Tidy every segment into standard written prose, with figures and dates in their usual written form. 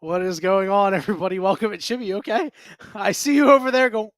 What is going on, everybody? Welcome at Shibby, okay? I see you over there. Go.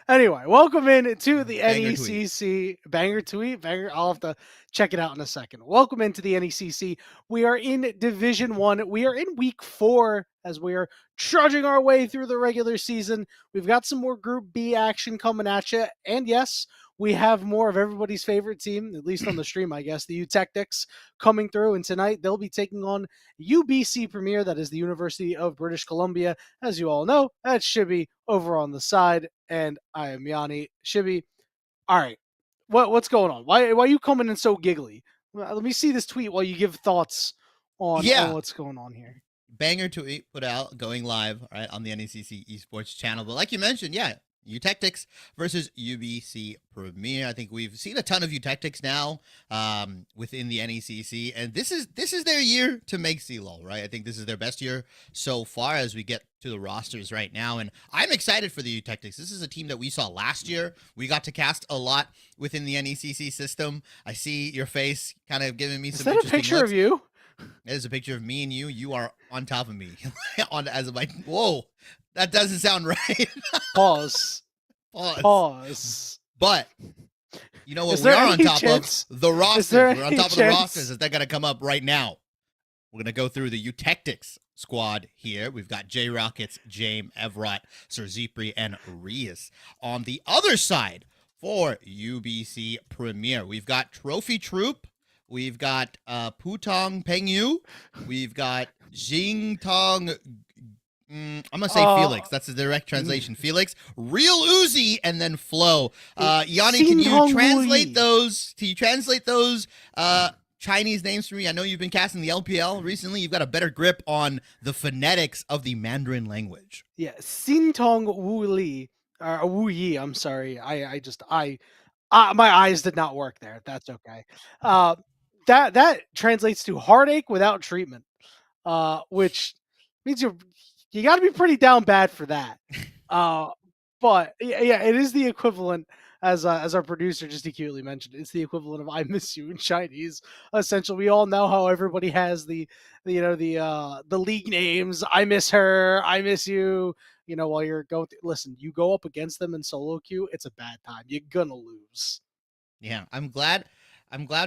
Anyway, welcome in to the Banger tweet. NECC banger tweet. Banger. I'll have to check it out in a second. Welcome into the NECC. We are in Division 1. We are in week 4 as we are trudging our way through the regular season. We've got some more Group B action coming at you. And yes, we have more of everybody's favorite team, at least on the stream, I guess, the Eutectics coming through. And tonight they'll be taking on UBC Premier, that is the University of British Columbia. As you all know, that's Shibby over on the side, and I am Yanni. Shibby, all right, what's going on? Why are you coming in so giggly? Let me see this tweet while you give thoughts on Yeah, what's going on here. banger tweet put out, going live, right, on the NECC esports channel. But like you mentioned, yeah, Eutectics versus UBC Premier. I think we've seen a ton of Eutectics now within the NECC, and this is their year to make CLOL, right? I think this is their best year so far as we get to the rosters right now, and I'm excited for the Eutectics. This is a team that we saw last year. We got to cast a lot within the NECC system. I see your face kind of giving me some Is that a picture looks. of you? It is a picture of me and you. You are on top of me. on as of like, whoa, that doesn't sound right. Pause. Pause. Pause. But you know what? Is We there are on any top chance- of the rosters. there We're on any top of the chance- rosters as they're gonna come up right now. We're gonna go through the Eutectics squad here. We've got J Rockets, James, Evrot, Sir Zipri, and Rias. On the other side for UBC Premier, we've got Trophy Troop. We've got Putong Pengyu. We've got Jingtong. I'm gonna say Felix. That's the direct translation. Felix, Real Uzi, and then Flo. Yanni, can you translate those? Can you translate those Chinese names for me? I know you've been casting the LPL recently. You've got a better grip on the phonetics of the Mandarin language. Yeah, Xintong Wu Li or Wu Yi. I'm sorry. My eyes did not work there. That's okay. That translates to heartache without treatment, which means you got to be pretty down bad for that. But yeah, it is the equivalent, as our producer just acutely mentioned. It's the equivalent of "I miss you" in Chinese. Essentially, we all know how everybody has the league names. I miss her. I miss you. While you're going. Listen, you go up against them in solo queue, it's a bad time. You're gonna lose. Yeah, I'm glad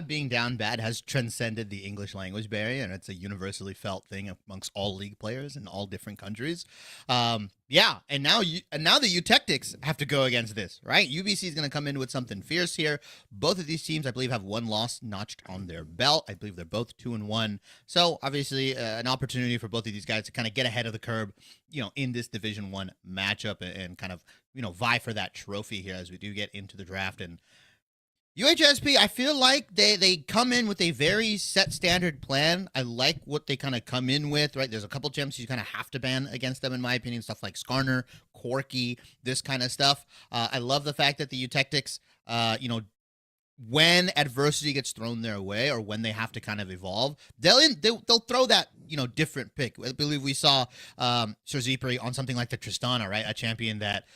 being down bad has transcended the English language barrier, and it's a universally felt thing amongst all league players in all different countries. Yeah, and now the Eutectics have to go against this, right? UBC is going to come in with something fierce here. Both of these teams, I believe, have one loss notched on their belt. I believe they're both 2-1. So obviously, an opportunity for both of these guys to kind of get ahead of the curve, in this Division 1 matchup and kind of vie for that trophy here as we do get into the draft. And UHSP, I feel like they come in with a very set standard plan. I like what they kind of come in with, right? There's a couple gems you kind of have to ban against them, in my opinion. Stuff like Skarner, Corky, this kind of stuff. I love the fact that the Eutectics, when adversity gets thrown their way or when they have to kind of evolve, they'll throw that different pick. I believe we saw Sir Zipri on something like the Tristana, right? A champion that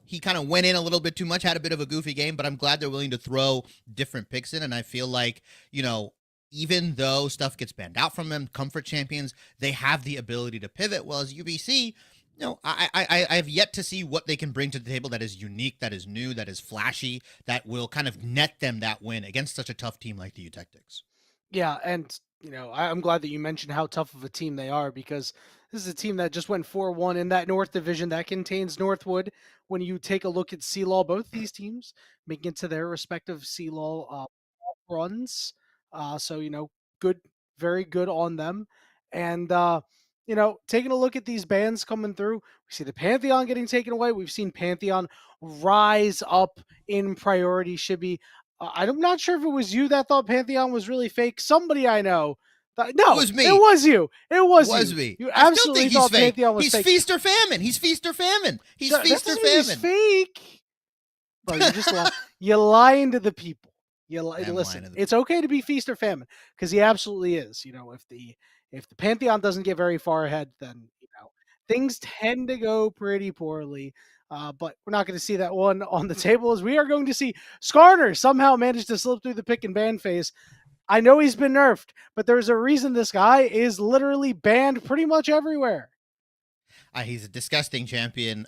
he kind of went in a little bit too much, had a bit of a goofy game, but I'm glad they're willing to throw different picks in. And I feel like even though stuff gets banned out from them, comfort champions, they have the ability to pivot. Well, as UBC, I have yet to see what they can bring to the table that is unique, that is new, that is flashy, that will kind of net them that win against such a tough team like the Eutectics. Yeah, and I'm glad that you mentioned how tough of a team they are, because this is a team that just went 4-1 in that North Division that contains Northwood. When you take a look at CLOL, both of these teams making it to their respective CLOL runs. So good, very good on them. And taking a look at these bans coming through, we see the Pantheon getting taken away. We've seen Pantheon rise up in priority. Shibby, I'm not sure if it was you that thought Pantheon was really fake. Somebody I know. No, it was me. It was you. It was you. Me. You absolutely thought fake. Pantheon was he's fake. Feast or famine. He's feast or famine. He's feast or famine. He's fake. Bro, you just you're lying to the people. Listen, it's okay to be feast or famine, because he absolutely is. If the Pantheon doesn't get very far ahead, then things tend to go pretty poorly. But we're not going to see that one on the table, as we are going to see Skarner somehow manage to slip through the pick and ban phase. I know he's been nerfed, but there's a reason this guy is literally banned pretty much everywhere. He's a disgusting champion.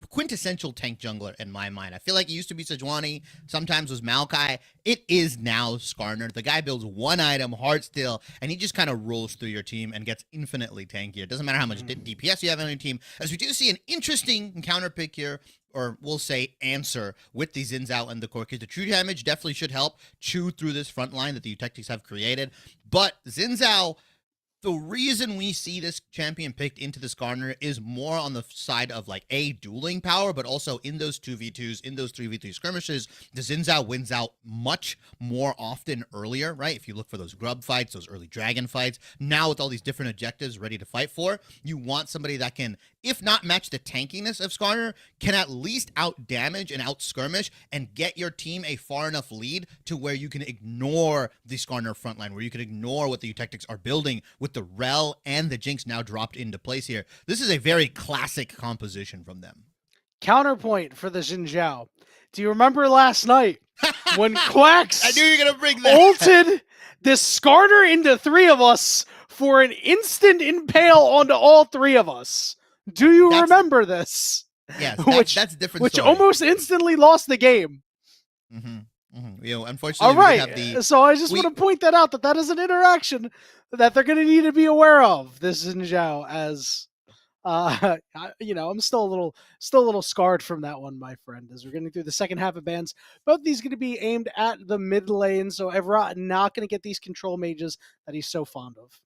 Quintessential tank jungler in my mind. I feel like it used to be Sejuani, sometimes was Maokai. It is now Skarner. The guy builds one item, Heartsteel, and he just kind of rolls through your team and gets infinitely tankier. It doesn't matter how much DPS you have on your team. As we do see an interesting counter pick here, or we'll say answer, with the Xin Zhao and the Corki. The true damage definitely should help chew through this front line that the Eutectics have created. But Xin Zhao, the reason we see this champion picked into this Skarner is more on the side of like dueling power, but also in those 2v2s, in those 3v3 skirmishes, the Xin Zhao wins out much more often earlier, right? If you look for those grub fights, those early dragon fights, now with all these different objectives ready to fight for, you want somebody that can, if not match the tankiness of Skarner, can at least out damage and out skirmish and get your team a far enough lead to where you can ignore the Skarner frontline, where you can ignore what the Eutectics are building with the Rel and the Jinx now dropped into place here. This is a very classic composition from them. Counterpoint for the Xin Zhao. Do you remember last night when Quacks I knew you were going to bring that. ulted this Skarner into 3 of us for an instant impale onto all 3 of us? Do you remember this? Yes, that's a different which story. almost instantly lost the game. Unfortunately, all right. So I just want to point that out, that is an interaction that they're going to need to be aware of. This Xin Zhao, as I'm still a little scarred from that one, my friend. As we're getting through the second half of bans, both these going to be aimed at the mid lane. So Everett not going to get these control mages that he's so fond of.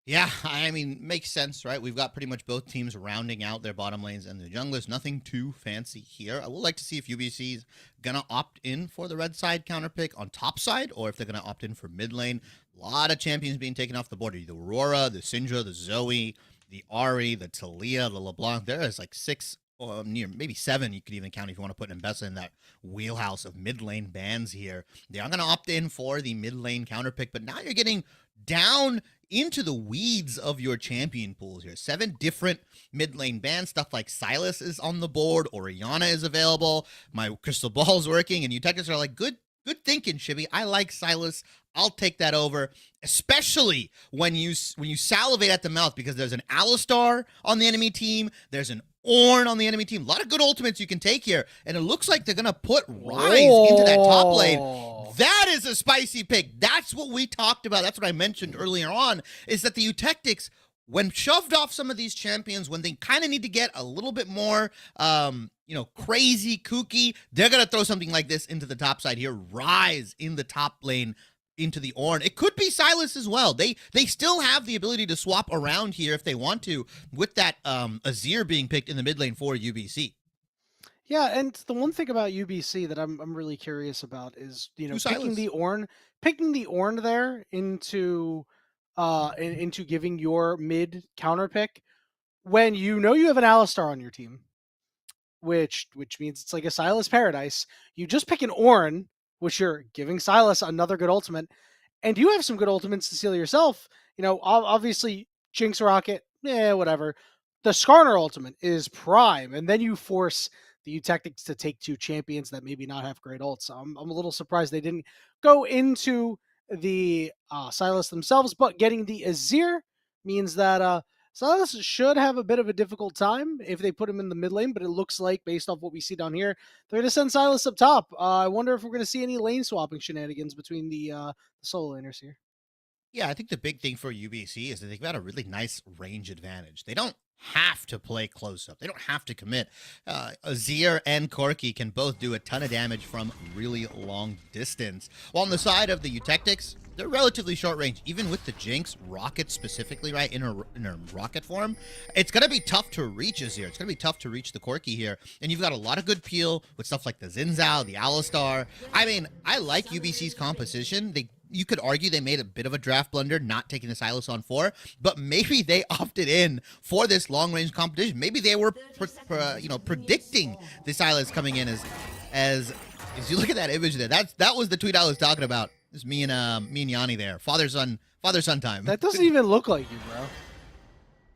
Yeah, I mean, makes sense, right? We've got pretty much both teams rounding out their bottom lanes and the junglers. Nothing too fancy here. I would like to see if UBC's going to opt in for the red side counter pick on top side, or if they're going to opt in for mid lane. A lot of champions being taken off the board. The Aurora, the Syndra, the Zoe, the Ahri, the Talia, the LeBlanc. There is like 6, or near maybe 7 you could even count if you want to put Mbessa in that wheelhouse of mid lane bans here. They are going to opt in for the mid lane counter pick, but now you're getting down into the weeds of your champion pools here. 7 different mid lane bans. Stuff like Sylas is on the board, Orianna is available, my crystal ball's working, and Eutectics are like, good thinking, Shibby. I like Sylas. I'll take that over, especially when you salivate at the mouth, because there's an Alistar on the enemy team, there's an Ornn on the enemy team. A lot of good ultimates you can take here, and it looks like they're going to put Rise into that top lane. That is a spicy pick. That's what we talked about. That's what I mentioned earlier on, is that the Eutectics, when shoved off some of these champions, when they kind of need to get a little bit more, crazy, kooky, they're going to throw something like this into the top side here. Rise in the top lane into the Ornn. It could be Sylas as well. They still have the ability to swap around here if they want to, with that Azir being picked in the mid lane for UBC. Yeah, and the one thing about UBC that I'm really curious about is, picking the Ornn there into giving your mid counter pick when you have an Alistar on your team, which means it's like a Sylas paradise. You just pick an Ornn, which you're giving Sylas another good ultimate, and you have some good ultimates to seal yourself. Obviously Jinx Rocket, whatever. The Skarner ultimate is prime, and then you force the Eutectics to take 2 champions that maybe not have great ults. I'm a little surprised they didn't go into the Sylas themselves, but getting the Azir means that Sylas should have a bit of a difficult time if they put him in the mid lane, but it looks like, based off what we see down here, they're going to send Sylas up top. I wonder if we're going to see any lane swapping shenanigans between the solo laners here. Yeah, I think the big thing for UBC is that they've got a really nice range advantage. They don't have to play close up. They don't have to commit. Azir and Corki can both do a ton of damage from really long distance. While on the side of the Eutectics, they're relatively short range. Even with the Jinx, Rocket specifically, right, in her Rocket form, it's going to be tough to reach Azir. It's going to be tough to reach the Corki here. And you've got a lot of good peel with stuff like the Xin Zhao, the Alistar. I mean, I like UBC's composition. You could argue they made a bit of a draft blunder not taking the Sylas on 4, but maybe they opted in for this long-range competition. Maybe they were predicting the Sylas coming in as you look at that image there. That was the tweet I was talking about. It's me and Yanni there. Father son time. That doesn't even look like you, bro.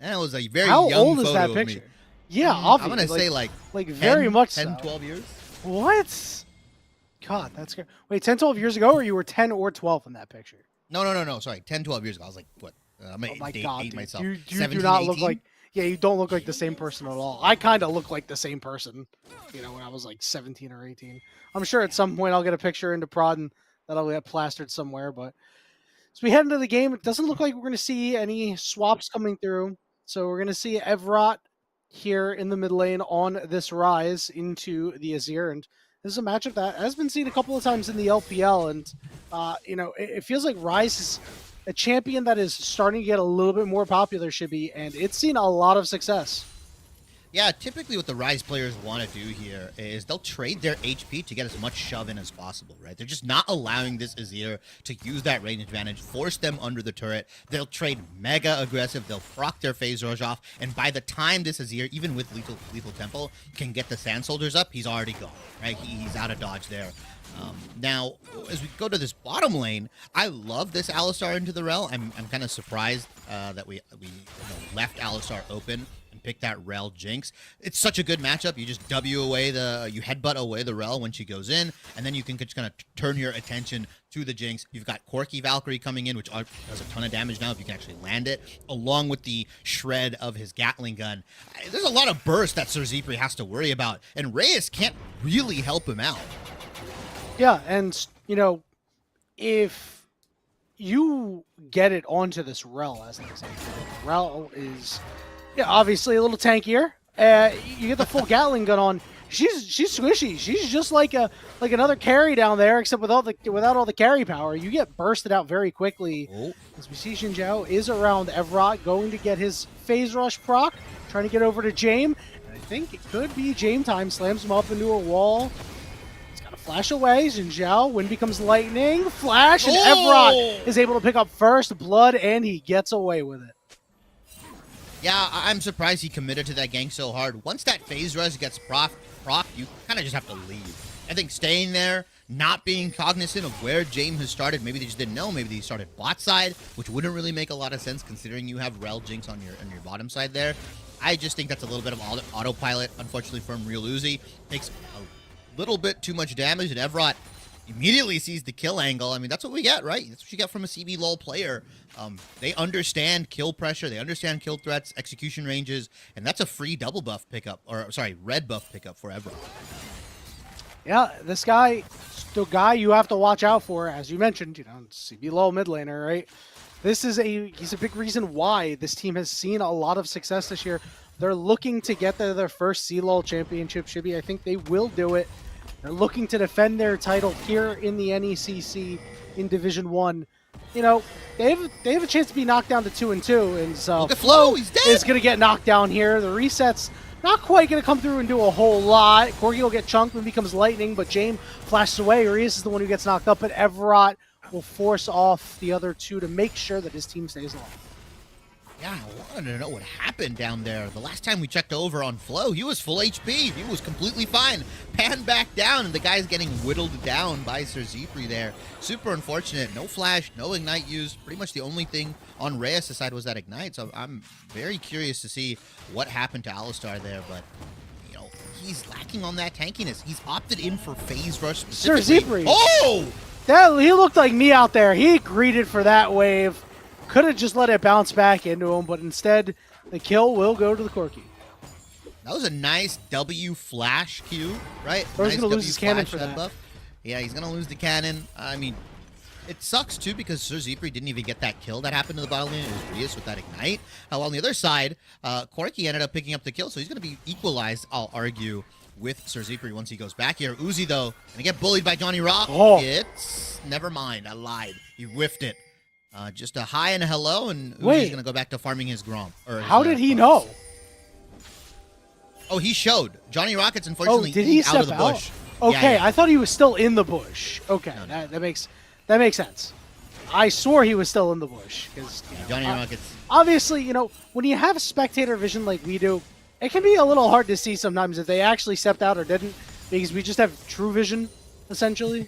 And it was a very How young old photo is that of picture? me. Yeah, obviously. I'm gonna say like very much 10, so. 12 years. What? God, that's good. Wait, 10, 12 years ago, or you were 10 or 12 in that picture? No. Sorry, 10, 12 years ago. I was like, what? I'm Oh gonna my date, God, date dude. myself. You do 17, not look 18? like, yeah, you don't look like the same person at all. I kind of look like the same person, when I was like 17 or 18. I'm sure at some point I'll get a picture into prod and that'll get plastered somewhere. But as we head into the game, it doesn't look like we're going to see any swaps coming through. So we're going to see Evrot here in the mid lane on this rise into the Azir. And this is a matchup that has been seen a couple of times in the LPL. And, it feels like Rise is a champion that is starting to get a little bit more popular, Shibby, and it's seen a lot of success. Yeah, typically what the Rise players want to do here is they'll trade their HP to get as much shove in as possible, right? They're just not allowing this Azir to use that range advantage, force them under the turret. They'll trade mega aggressive, they'll proc their phase rush off, and by the time this Azir, even with Lethal Temple, can get the Sand Soldiers up, he's already gone, right? He's out of dodge there. Now, as we go to this bottom lane, I love this Alistar into the Rel. I'm kind of surprised that we left Alistar open and pick that Rel Jinx. It's such a good matchup. You just you headbutt away the Rel when she goes in, and then you can just kind of turn your attention to the Jinx. You've got Corki Valkyrie coming in, which does a ton of damage now if you can actually land it, along with the shred of his Gatling gun. There's a lot of burst that Sir Zipri has to worry about, and Reyes can't really help him out. Yeah, and, if you get it onto this Rel, as an example, Rel is obviously a little tankier. You get the full Gatling gun on. She's squishy. She's just like another carry down there, except without all the carry power. You get bursted out very quickly. Oh. As we see Xin Zhao is around Evrot, going to get his phase rush proc, trying to get over to Jame. And I think it could be Jame time. Slams him up into a wall. He's got to flash away. Xin Zhao, wind becomes lightning. Flash, and Evrot is able to pick up first blood, and he gets away with it. Yeah, I'm surprised he committed to that gank so hard. Once that phase rush gets proc, you kind of just have to leave. I think staying there, not being cognizant of where Jame has started, maybe they just didn't know, maybe they started bot side, which wouldn't really make a lot of sense considering you have Rel Jinx on your bottom side there. I just think that's a little bit of autopilot, unfortunately, from Real Uzi. Takes a little bit too much damage, and Evrot immediately sees the kill angle. I mean, that's what we get, right? That's what you get from a CB LoL player. They understand kill pressure, they understand kill threats, execution ranges, and that's a free double buff pickup, or sorry, red buff pickup for Evrot. Yeah, this guy, the guy you have to watch out for, as you mentioned, CB LoL mid laner, right? He's a big reason why this team has seen a lot of success this year. They're looking to get their first CLoL championship, Shibby. I think they will do it. They're looking to defend their title here in the NECC in Division 1. They have a chance to be knocked down to 2-2, and so look at Flo, he's dead. Is going to get knocked down here. The reset's not quite going to come through and do a whole lot. Corgi will get chunked and becomes lightning, but Jame flashes away. Reyes is the one who gets knocked up, but Evrot will force off the other two to make sure that his team stays alive. Yeah, I wanted to know what happened down there. The last time we checked over on Flo, he was full HP. He was completely fine. Pan back down, and the guy's getting whittled down by Sir Zipri there. Super unfortunate. No flash, no ignite used. Pretty much the only thing on Reyes' side was that ignite. So I'm very curious to see what happened to Alistar there, but he's lacking on that tankiness. He's opted in for phase rush specifically. Sir Zipri. Oh! He looked like me out there. He greeted for that wave. Could have just let it bounce back into him, but instead, the kill will go to the Corki. That was a nice W flash Q, right? Or nice he's going to lose his cannon for that. Buff. Yeah, he's going to lose the cannon. I mean, it sucks, too, because Sir Zipri didn't even get that kill that happened to the bottom lane. It was Reyes with that ignite. While on the other side, Corki ended up picking up the kill, so he's going to be equalized, I'll argue, with Sir Zipri once he goes back here. Uzi, though, going to get bullied by Johnny Rock. Oh. It's... Never mind, I lied. He whiffed it. Just a hi and a hello, and Uzi's going to go back to farming his Grom. How did he know? Oh, he showed. Johnny Rockets, unfortunately, did he out of the bush. Okay, Yeah. I thought he was still in the bush. Okay, No. That makes sense. I swore he was still in the bush. Because Johnny Rockets. Obviously, when you have spectator vision like we do, it can be a little hard to see sometimes if they actually stepped out or didn't, because we just have true vision, essentially.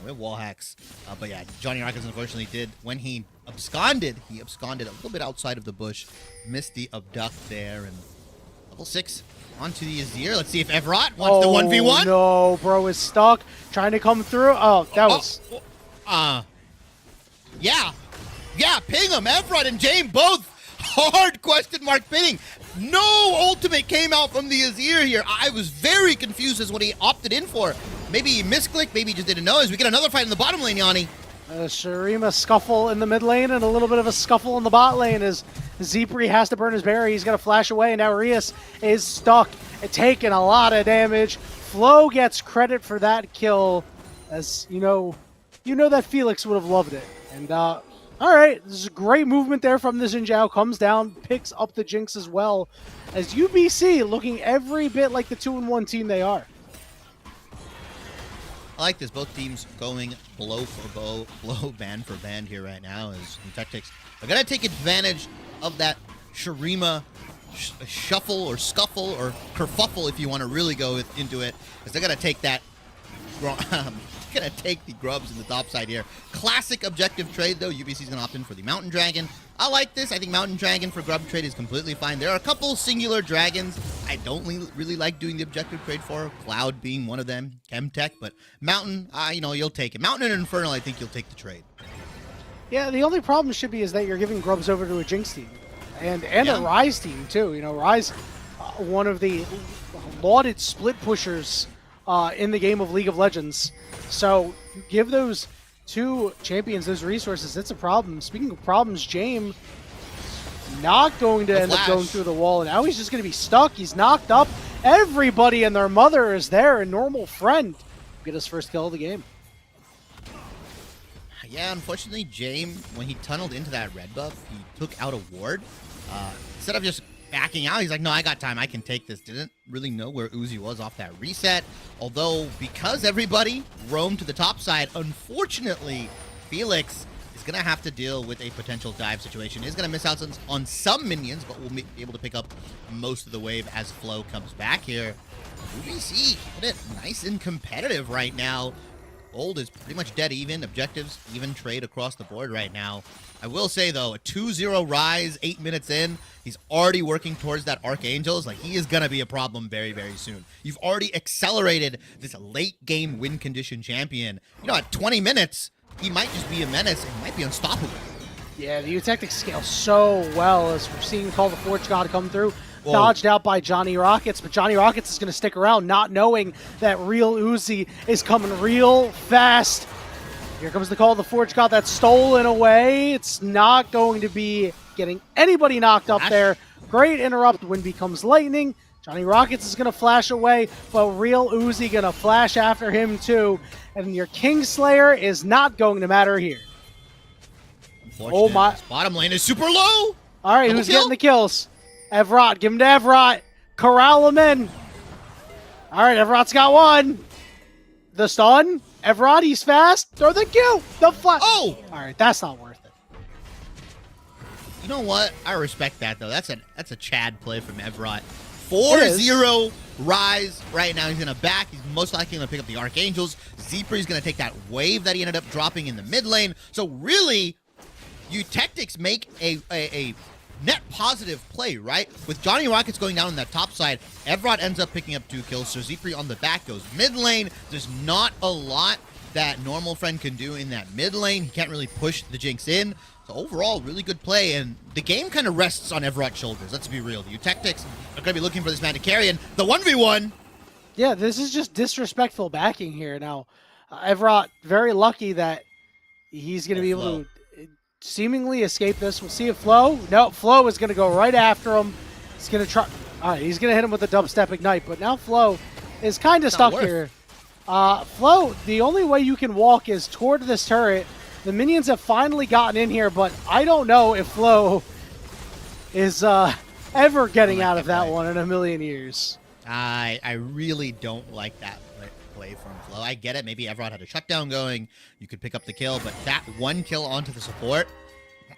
We have wall hacks. But yeah, Johnny Rockets unfortunately did. When he absconded a little bit outside of the bush. Missed the abduct there. And level 6 onto the Azir. Let's see if Evrot wants the 1v1. No, bro is stuck. Trying to come through. Oh, that was... Yeah. Yeah, ping him. Evrot and Jame both hard question mark pinning. No ultimate came out from the Azir here. I was very confused as what he opted in for. Maybe he misclicked, maybe he just didn't know. As we get another fight in the bottom lane, Yanni. Shurima scuffle in the mid lane and a little bit of a scuffle in the bot lane as Zipri has to burn his berry. He's going to flash away, and now Rias is stuck, taking a lot of damage. Flo gets credit for that kill, as you know that Felix would have loved it. And all right, this is a great movement there from the Xin Zhao. Comes down, picks up the Jinx as well, as UBC looking every bit like the 2-1 team they are. I like this. Both teams going blow for blow, band for band here right now as Eutectics are going to take advantage of that Shurima shuffle or scuffle or kerfuffle if you want to really go into it, as they're going to take that going to take the grubs in the top side here. Classic objective trade, though. UBC is going to opt in for the Mountain Dragon. I like this. I think Mountain Dragon for grub trade is completely fine. There are a couple singular dragons I don't really like doing the objective trade for. Cloud being one of them. Chemtech, but Mountain, you'll take it. Mountain and Infernal, I think you'll take the trade. Yeah, the only problem should be is that you're giving grubs over to a Jinx team. And a Ryze team, too. Ryze, one of the lauded split pushers in the game of League of Legends. So give those two champions those resources. It's a problem. Speaking of problems, Jame not going to end up going through the wall. And now he's just going to be stuck. He's knocked up. Everybody and their mother is there. A normal friend. Get his first kill of the game. Yeah, unfortunately, Jame, when he tunneled into that red buff, he took out a ward. Instead of just backing out, he's like, no, I got time, I can take this. Didn't really know where Uzi was off that reset. Although, because everybody roamed to the top side, unfortunately, Felix is going to have to deal with a potential dive situation. He's going to miss out on some minions, but will be able to pick up most of the wave as Flo comes back here. UBC, keeping it nice and competitive right now. Gold is pretty much dead even. Objectives, even trade across the board right now. I will say, though, a 2-0 Rise 8 minutes in. He's already working towards that Archangels. Like, he is going to be a problem very, very soon. You've already accelerated this late-game win condition champion. At 20 minutes, he might just be a menace and might be unstoppable. Yeah, the Eutectics scale so well as we're seeing Call the Forge God come through. Whoa. Dodged out by Johnny Rockets, but Johnny Rockets is going to stick around, not knowing that real Uzi is coming real fast. Here comes the Call of the Forge God that's stolen away. It's not going to be getting anybody knocked up there. Great interrupt when becomes lightning. Johnny Rockets is going to flash away, but real Uzi going to flash after him too. And your Kingslayer is not going to matter here. Oh my. This bottom lane is super low. All right, who's getting the kills? Evrot, give him to Evrot. Corral him in. All right, Evrot's got one. The stun. Evrot, he's fast. Throw the kill. The flash. Oh! All right, that's not worth it. You know what? I respect that, though. That's a Chad play from Evrot. 4-0 Rise right now. He's going to back. He's most likely going to pick up the Archangels. Zepri's going to take that wave that he ended up dropping in the mid lane. So really, Eutectics make a net positive play, right? With Johnny Rockets going down on that top side, Evrot ends up picking up 2 kills, so Zipri on the back goes mid lane. There's not a lot that normal friend can do in that mid lane. He can't really push the Jinx in. So overall, really good play, and the game kind of rests on Evrot's shoulders. Let's be real. The Eutectics are going to be looking for this man to carry, and the 1v1. Yeah, this is just disrespectful backing here. Now, Evrot, very lucky that he's going to be able to seemingly escape this. We'll see if Flo. No, Flo is going to go right after him. He's going to try. All right, he's going to hit him with a dubstep ignite, but now Flo is kind of stuck here. Flo, the only way you can walk is toward this turret. The minions have finally gotten in here, but I don't know if Flo is ever getting out of that one in a million years. I really don't like that play from Flo. I get it. Maybe Evrot had a shutdown going. You could pick up the kill, but that one kill onto the support,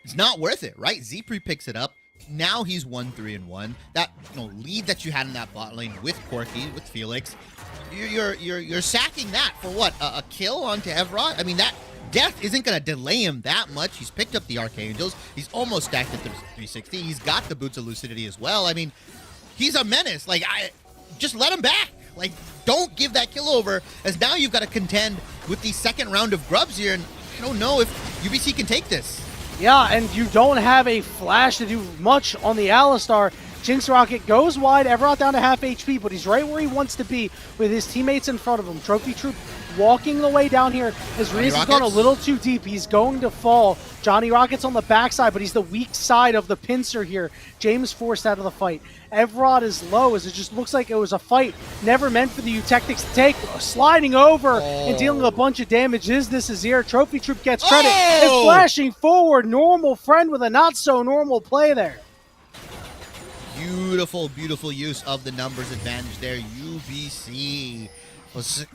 it's not worth it, right? Zipri picks it up. Now he's 1-3-1. That lead that you had in that bot lane with Corki, with Felix, you're sacking that for what? A kill onto Evrot? I mean, that death isn't going to delay him that much. He's picked up the Archangels. He's almost stacked at 360. He's got the Boots of Lucidity as well. I mean, he's a menace. Like, just let him back. Like, don't give that kill over, as now you've got to contend with the second round of grubs here, and I don't know if UBC can take this. Yeah, and you don't have a flash to do much on the Alistar. Jinx Rocket goes wide, Everott down to half HP, but he's right where he wants to be with his teammates in front of him. Trophy Troop walking the way down here as Reese has gone a little too deep. He's going to fall. Johnny Rocket's on the backside, but he's the weak side of the pincer here. James forced out of the fight. Everott is low as it just looks like it was a fight never meant for the Eutectics to take. Sliding over and dealing a bunch of damage is this Azir. Trophy Troop gets credit and flashing forward. Normal friend with a not so normal play there. Beautiful, beautiful use of the numbers advantage there. UBC.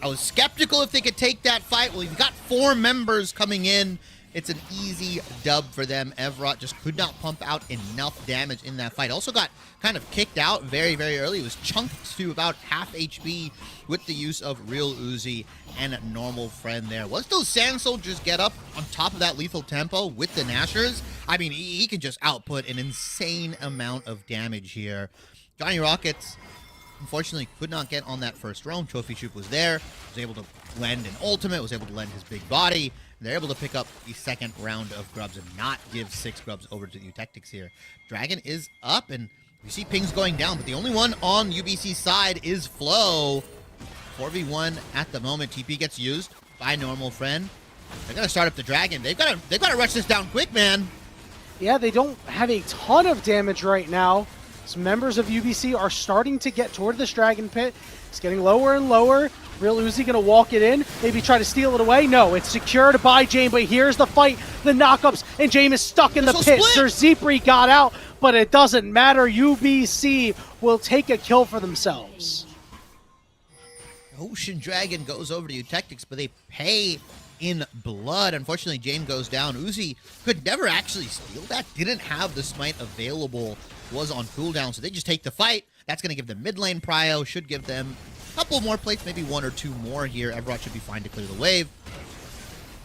I was skeptical if they could take that fight. Well, you've got 4 members coming in. It's an easy dub for them. Everott just could not pump out enough damage in that fight. Also got kind of kicked out very, very early. It was chunked to about half HP with the use of Real Uzi and a normal friend there. Once those Sand Soldiers get up on top of that lethal tempo with the Nashers, I mean, he can just output an insane amount of damage here. Johnny Rockets, unfortunately, could not get on that first roam. Trophy Troop was there, was able to lend an ultimate, was able to lend his big body. They're able to pick up the second round of grubs and not give 6 grubs over to the Eutectics here. Dragon is up, and we see pings going down, but the only one on UBC's side is Flow. 4v1 at the moment. TP gets used by normal friend. They're gonna start up the Dragon. They've got to rush this down quick, man. Yeah, they don't have a ton of damage right now. Some members of UBC are starting to get toward this Dragon Pit. It's getting lower and lower. Real Uzi gonna walk it in, maybe try to steal it away. No, it's secured by Jame, but here's the fight, the knockups, and Jame is stuck in the pit. Sir Zipri got out, but it doesn't matter. UBC will take a kill for themselves. Ocean Dragon goes over to Eutectics, but they pay in blood. Unfortunately, Jame goes down. Uzi could never actually steal that. Didn't have the smite available. Was on cooldown, so they just take the fight. That's going to give them mid lane prio. Should give them a couple more plates, maybe 1 or 2 more here. Everott should be fine to clear the wave.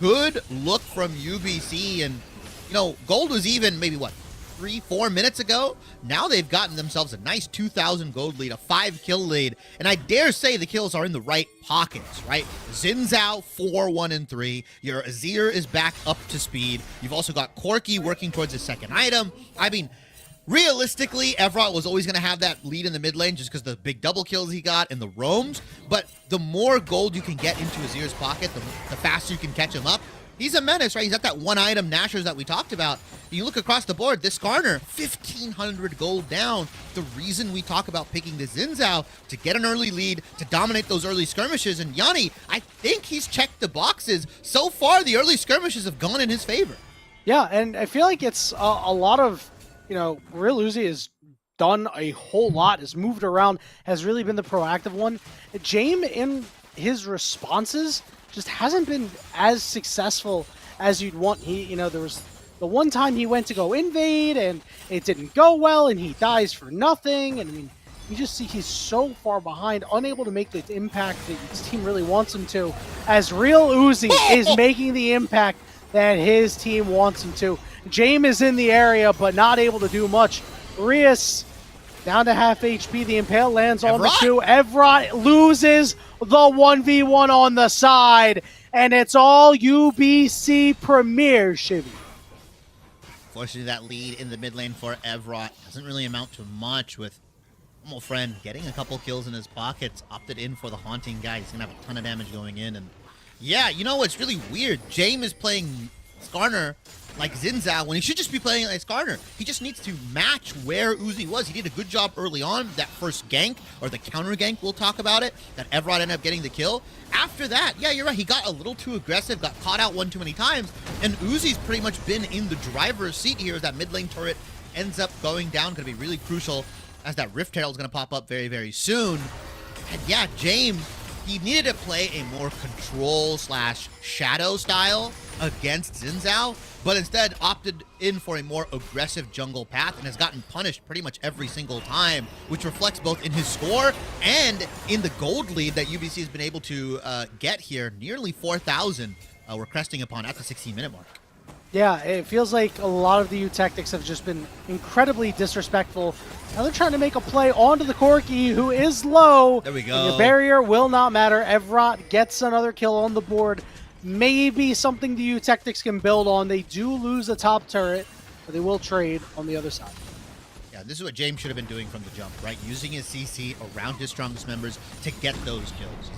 Good look from UBC, and you know, gold was even maybe what, 3-4 minutes ago. Now they've gotten themselves a nice 2,000 gold lead, a 5 kill lead, and I dare say the kills are in the right pockets, right? Xin Zhao 4, 1, and 3. Your Azir is back up to speed. You've also got Corki working towards his second item. I mean, realistically, Everott was always going to have that lead in the mid lane just because the big double kills he got and the roams, but the more gold you can get into Azir's pocket, the faster you can catch him up. He's a menace, right? He's got that one item Nashers that we talked about. You look across the board, this Skarner, 1,500 gold down. The reason we talk about picking the Xin Zhao to get an early lead, to dominate those early skirmishes, and Yanni, I think he's checked the boxes. So far, the early skirmishes have gone in his favor. Yeah, and I feel like it's a lot of, you know, Real Uzi has done a whole lot, has moved around, has really been the proactive one. Jame, in his responses, just hasn't been as successful as you'd want. He, you know, there was the one time he went to go invade and it didn't go well and he dies for nothing. And I mean, you just see he's so far behind, unable to make the impact that his team really wants him to, as Real Uzi is making the impact that his team wants him to. Jame is in the area, but not able to do much. Rias down to half HP. The Impale lands on the 2. Everott loses the 1v1 on the side, and it's all UBC Premier, Shivy. Fortunately, that lead in the mid lane for Everott doesn't really amount to much, with normal friend getting a couple kills in his pockets, opted in for the Haunting guy. He's going to have a ton of damage going in, and yeah, you know what's really weird? Jame is playing Skarner like Xin Zhao when he should just be playing like Skarner. He just needs to match where Uzi was. He did a good job early on, that first gank, or the counter gank, we'll talk about it, that Everott ended up getting the kill. After that, yeah, you're right, he got a little too aggressive, got caught out one too many times, and Uzi's pretty much been in the driver's seat here as that mid lane turret ends up going down. Going to be really crucial as that Rift Herald is going to pop up very, very soon. And yeah, Jame, he needed to play a more control/shadow style against Xin Zhao, but instead opted in for a more aggressive jungle path and has gotten punished pretty much every single time, which reflects both in his score and in the gold lead that UBC has been able to get here. Nearly 4,000 we're cresting upon at the 16-minute mark. Yeah, it feels like a lot of the Eutectics have just been incredibly disrespectful. Now they're trying to make a play onto the Corki, who is low. There we go. And your barrier will not matter. Evrot gets another kill on the board. Maybe something the Eutectics can build on. They do lose a top turret, but they will trade on the other side. Yeah, this is what James should have been doing from the jump, right? Using his CC around his strongest members to get those kills.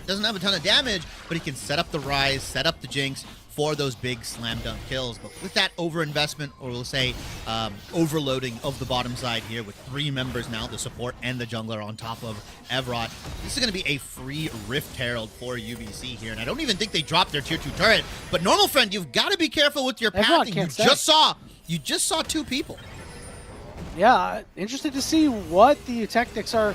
Doesn't have a ton of damage, but he can set up the Rise, set up the Jinx for those big slam dunk kills. But with that overinvestment, or we'll say overloading of the bottom side here with 3 members now, the support and the jungler on top of Evrot, this is going to be a free Rift Herald for UBC here. And I don't even think they dropped their tier 2 turret. But normal friend, you've got to be careful with your pathing. You just saw 2 people. Yeah, interested to see what the Eutectics are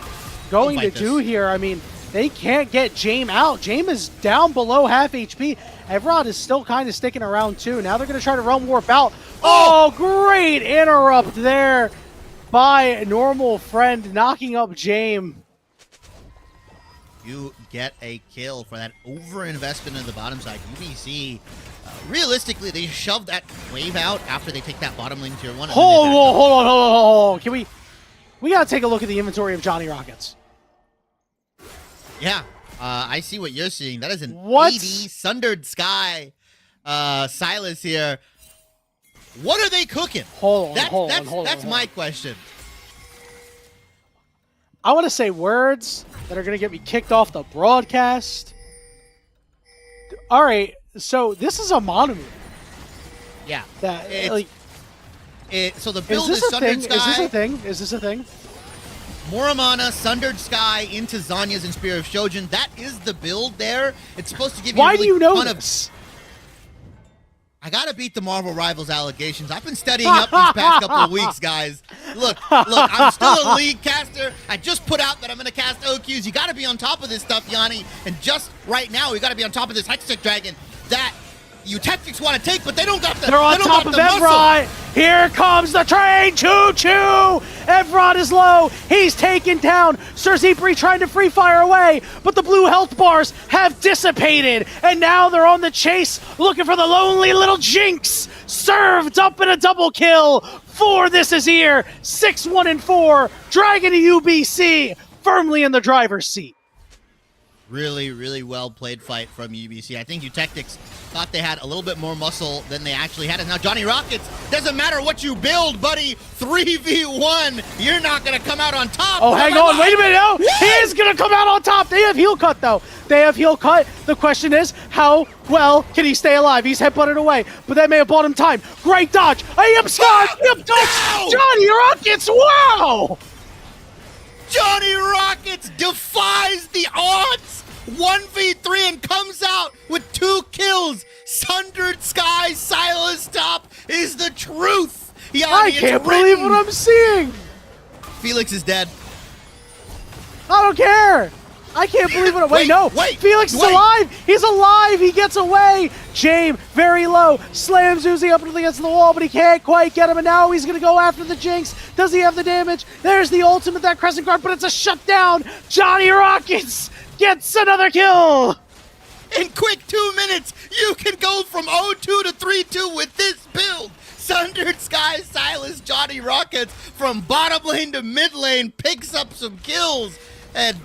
going to do here. I mean, they can't get Jame out. Jame is down below half HP. Evrot is still kind of sticking around too. Now they're going to try to run warp out. Oh, great interrupt there by normal friend, knocking up Jame. You get a kill for that overinvestment in the bottom side. UBC, realistically, they shove that wave out after they take that bottom lane tier 1. Hold on. Can we got to take a look at the inventory of Johnny Rockets. Yeah, I see what you're seeing. That is an 80 Sundered Sky Silas here. What are they cooking? Hold on. That's my question. I want to say words that are going to get me kicked off the broadcast. All right, so this is a mono. Yeah. So the build is Sundered Sky. Is this a thing? Moramana, Sundered Sky into Zanya's and Spear of Shojin. That is the build there. It's supposed to give you Why do you know this? I gotta beat the Marvel Rivals allegations. I've been studying up these past couple of weeks, guys. Look, I'm still a league caster. I just put out that I'm gonna cast OQs. You gotta be on top of this stuff, Yanni. And just right now, we gotta be on top of this Hextech Dragon that Eutectics want to take, but they don't got the They're on top of Evrot. Here comes the train. Choo-choo. Evrot is low. He's taken down. Sir Zipri trying to free fire away, but the blue health bars have dissipated, and now they're on the chase looking for the lonely little Jinx. Served up in a double kill for This Is Here. 6-1-4. Dragon to UBC firmly in the driver's seat. Really, really well played fight from UBC. I think Eutectics thought they had a little bit more muscle than they actually had. And now Johnny Rockets, doesn't matter what you build, buddy. 3v1, you're not going to come out on top. Oh, hang on. Wait a minute. No, he is going to come out on top. They have heal cut, though. They have heal cut. The question is, how well can he stay alive? He's headbutted away, but that may have bought him time. Great dodge. Scott. No! Johnny Rockets, wow. Johnny Rockets defies the odds. 1v3 and comes out with 2 kills. Sundered Sky, Silas top is the truth. Yanni, I can't believe what I'm seeing. Felix is dead. I don't care. I can't believe it. Wait, Felix is alive. He's alive. He gets away. Jame, very low, slams Uzi up against the wall, but he can't quite get him, and now he's going to go after the Jinx. Does he have the damage? There's the ultimate, that Crescent Guard, but it's a shutdown. Johnny Rockets gets another kill. In quick 2 minutes, you can go from 0-2 to 3-2 with this build. Sundered Sky, Silas, Johnny Rockets from bottom lane to mid lane picks up some kills. And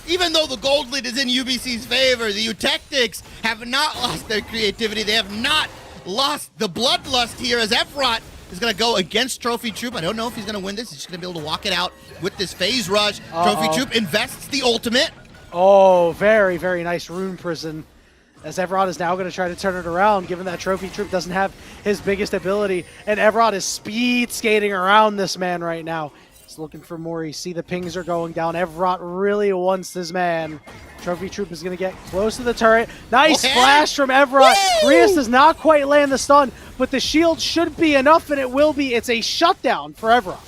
even though the gold lead is in UBC's favor, the Eutectics have not lost their creativity. They have not lost the bloodlust here, as Evrot is going to go against Trophy Troop. I don't know if he's going to win this. He's just going to be able to walk it out with this phase rush. Trophy Troop invests the ultimate. Oh, very, very nice Rune Prison, as Evrot is now going to try to turn it around, given that Trophy Troop doesn't have his biggest ability. And Evrot is speed skating around this man right now. Looking for more. You see the pings are going down. Evrot really wants this man. Trophy Troop is going to get close to the turret. Nice flash from Evrot. Rias does not quite land the stun, but the shield should be enough, and it will be. It's a shutdown for Evrot.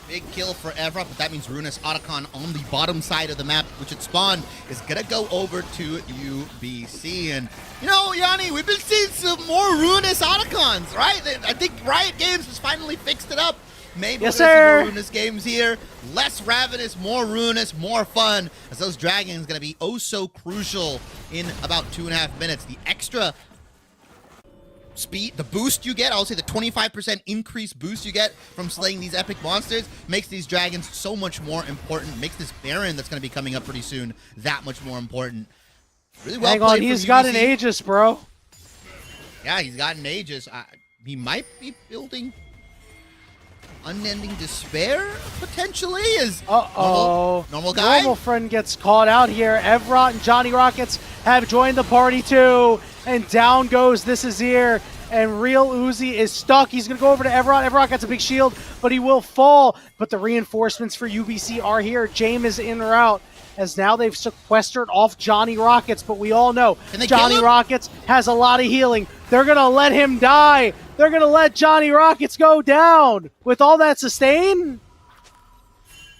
Big kill for Evrot, but that means Ruinous Otacon on the bottom side of the map, which it spawned, is going to go over to UBC. And, you know, Yanni, we've been seeing some more Ruinous Otacons, right? I think Riot Games has finally fixed it up. Maybe yes, we're going to see more sir. Ruinous games here. Less Ravenous, more Ruinous, more fun, as those Dragons going to be oh so crucial in about 2.5 minutes. The extra speed, the boost you get, I'll say the 25% increased boost you get from slaying these epic monsters makes these dragons so much more important, makes this Baron that's going to be coming up pretty soon that much more important. Really well Hang on, he's got an Aegis, bro. Yeah, he's got an Aegis. He might be building Unending Despair, potentially, is normal guy. Normal friend gets caught out here. Evrot and Johnny Rockets have joined the party too. And down goes this Azir. And Real Uzi is stuck. He's going to go over to Evrot. Evrot gets a big shield, but he will fall. But the reinforcements for UBC are here. James is en route, as now they've sequestered off Johnny Rockets. But we all know Johnny Rockets has a lot of healing. They're going to let him die. They're going to let Johnny Rockets go down with all that sustain.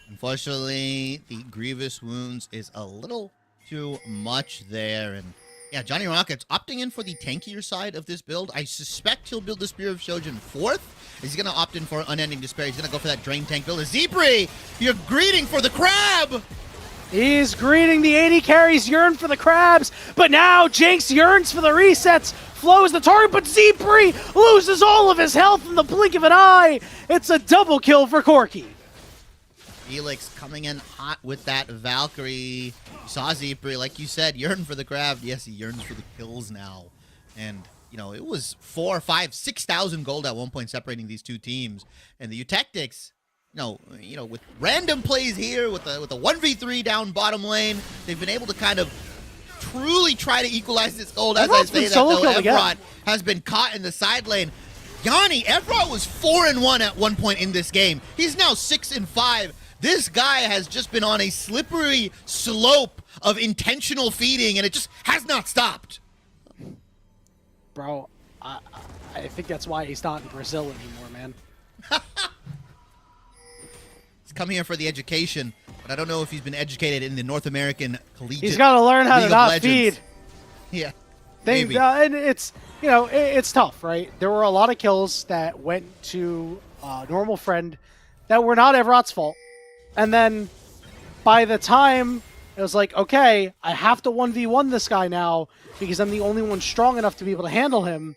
Unfortunately, the Grievous Wounds is a little too much there. And yeah, Johnny Rockets opting in for the tankier side of this build. I suspect he'll build the Spear of Shojin 4th. Is he going to opt in for Unending Despair? He's going to go for that Drain Tank build. Zebri, you're greeting for the crab! He's greeting the 80 carries, yearn for the crabs, but now Jinx yearns for the resets, flows the target, but Zebri loses all of his health in the blink of an eye. It's a double kill for Corki. Felix coming in hot with that Valkyrie. You saw Zebri, like you said, yearn for the crab. Yes, he yearns for the kills now. And, you know, it was 4, 5, 6,000 gold at one point separating these two teams. And the Eutectics, you know, with random plays here, with a 1v3 down bottom lane, they've been able to kind of truly try to equalize this gold. As I say that, though, Evrot has been caught in the side lane. Yanni, Evrot was 4-1 at one point in this game. He's now 6-5. This guy has just been on a slippery slope of intentional feeding, and it just has not stopped. Bro, I think that's why he's not in Brazil anymore, man. He's come here for the education, but I don't know if he's been educated in the North American collegiate. He's got to learn how to not feed. Yeah, maybe. And it's, you know, it's tough, right? There were a lot of kills that went to Normal Friend that were not Evrot's fault. And then by the time it was like, okay, I have to 1v1 this guy now because I'm the only one strong enough to be able to handle him,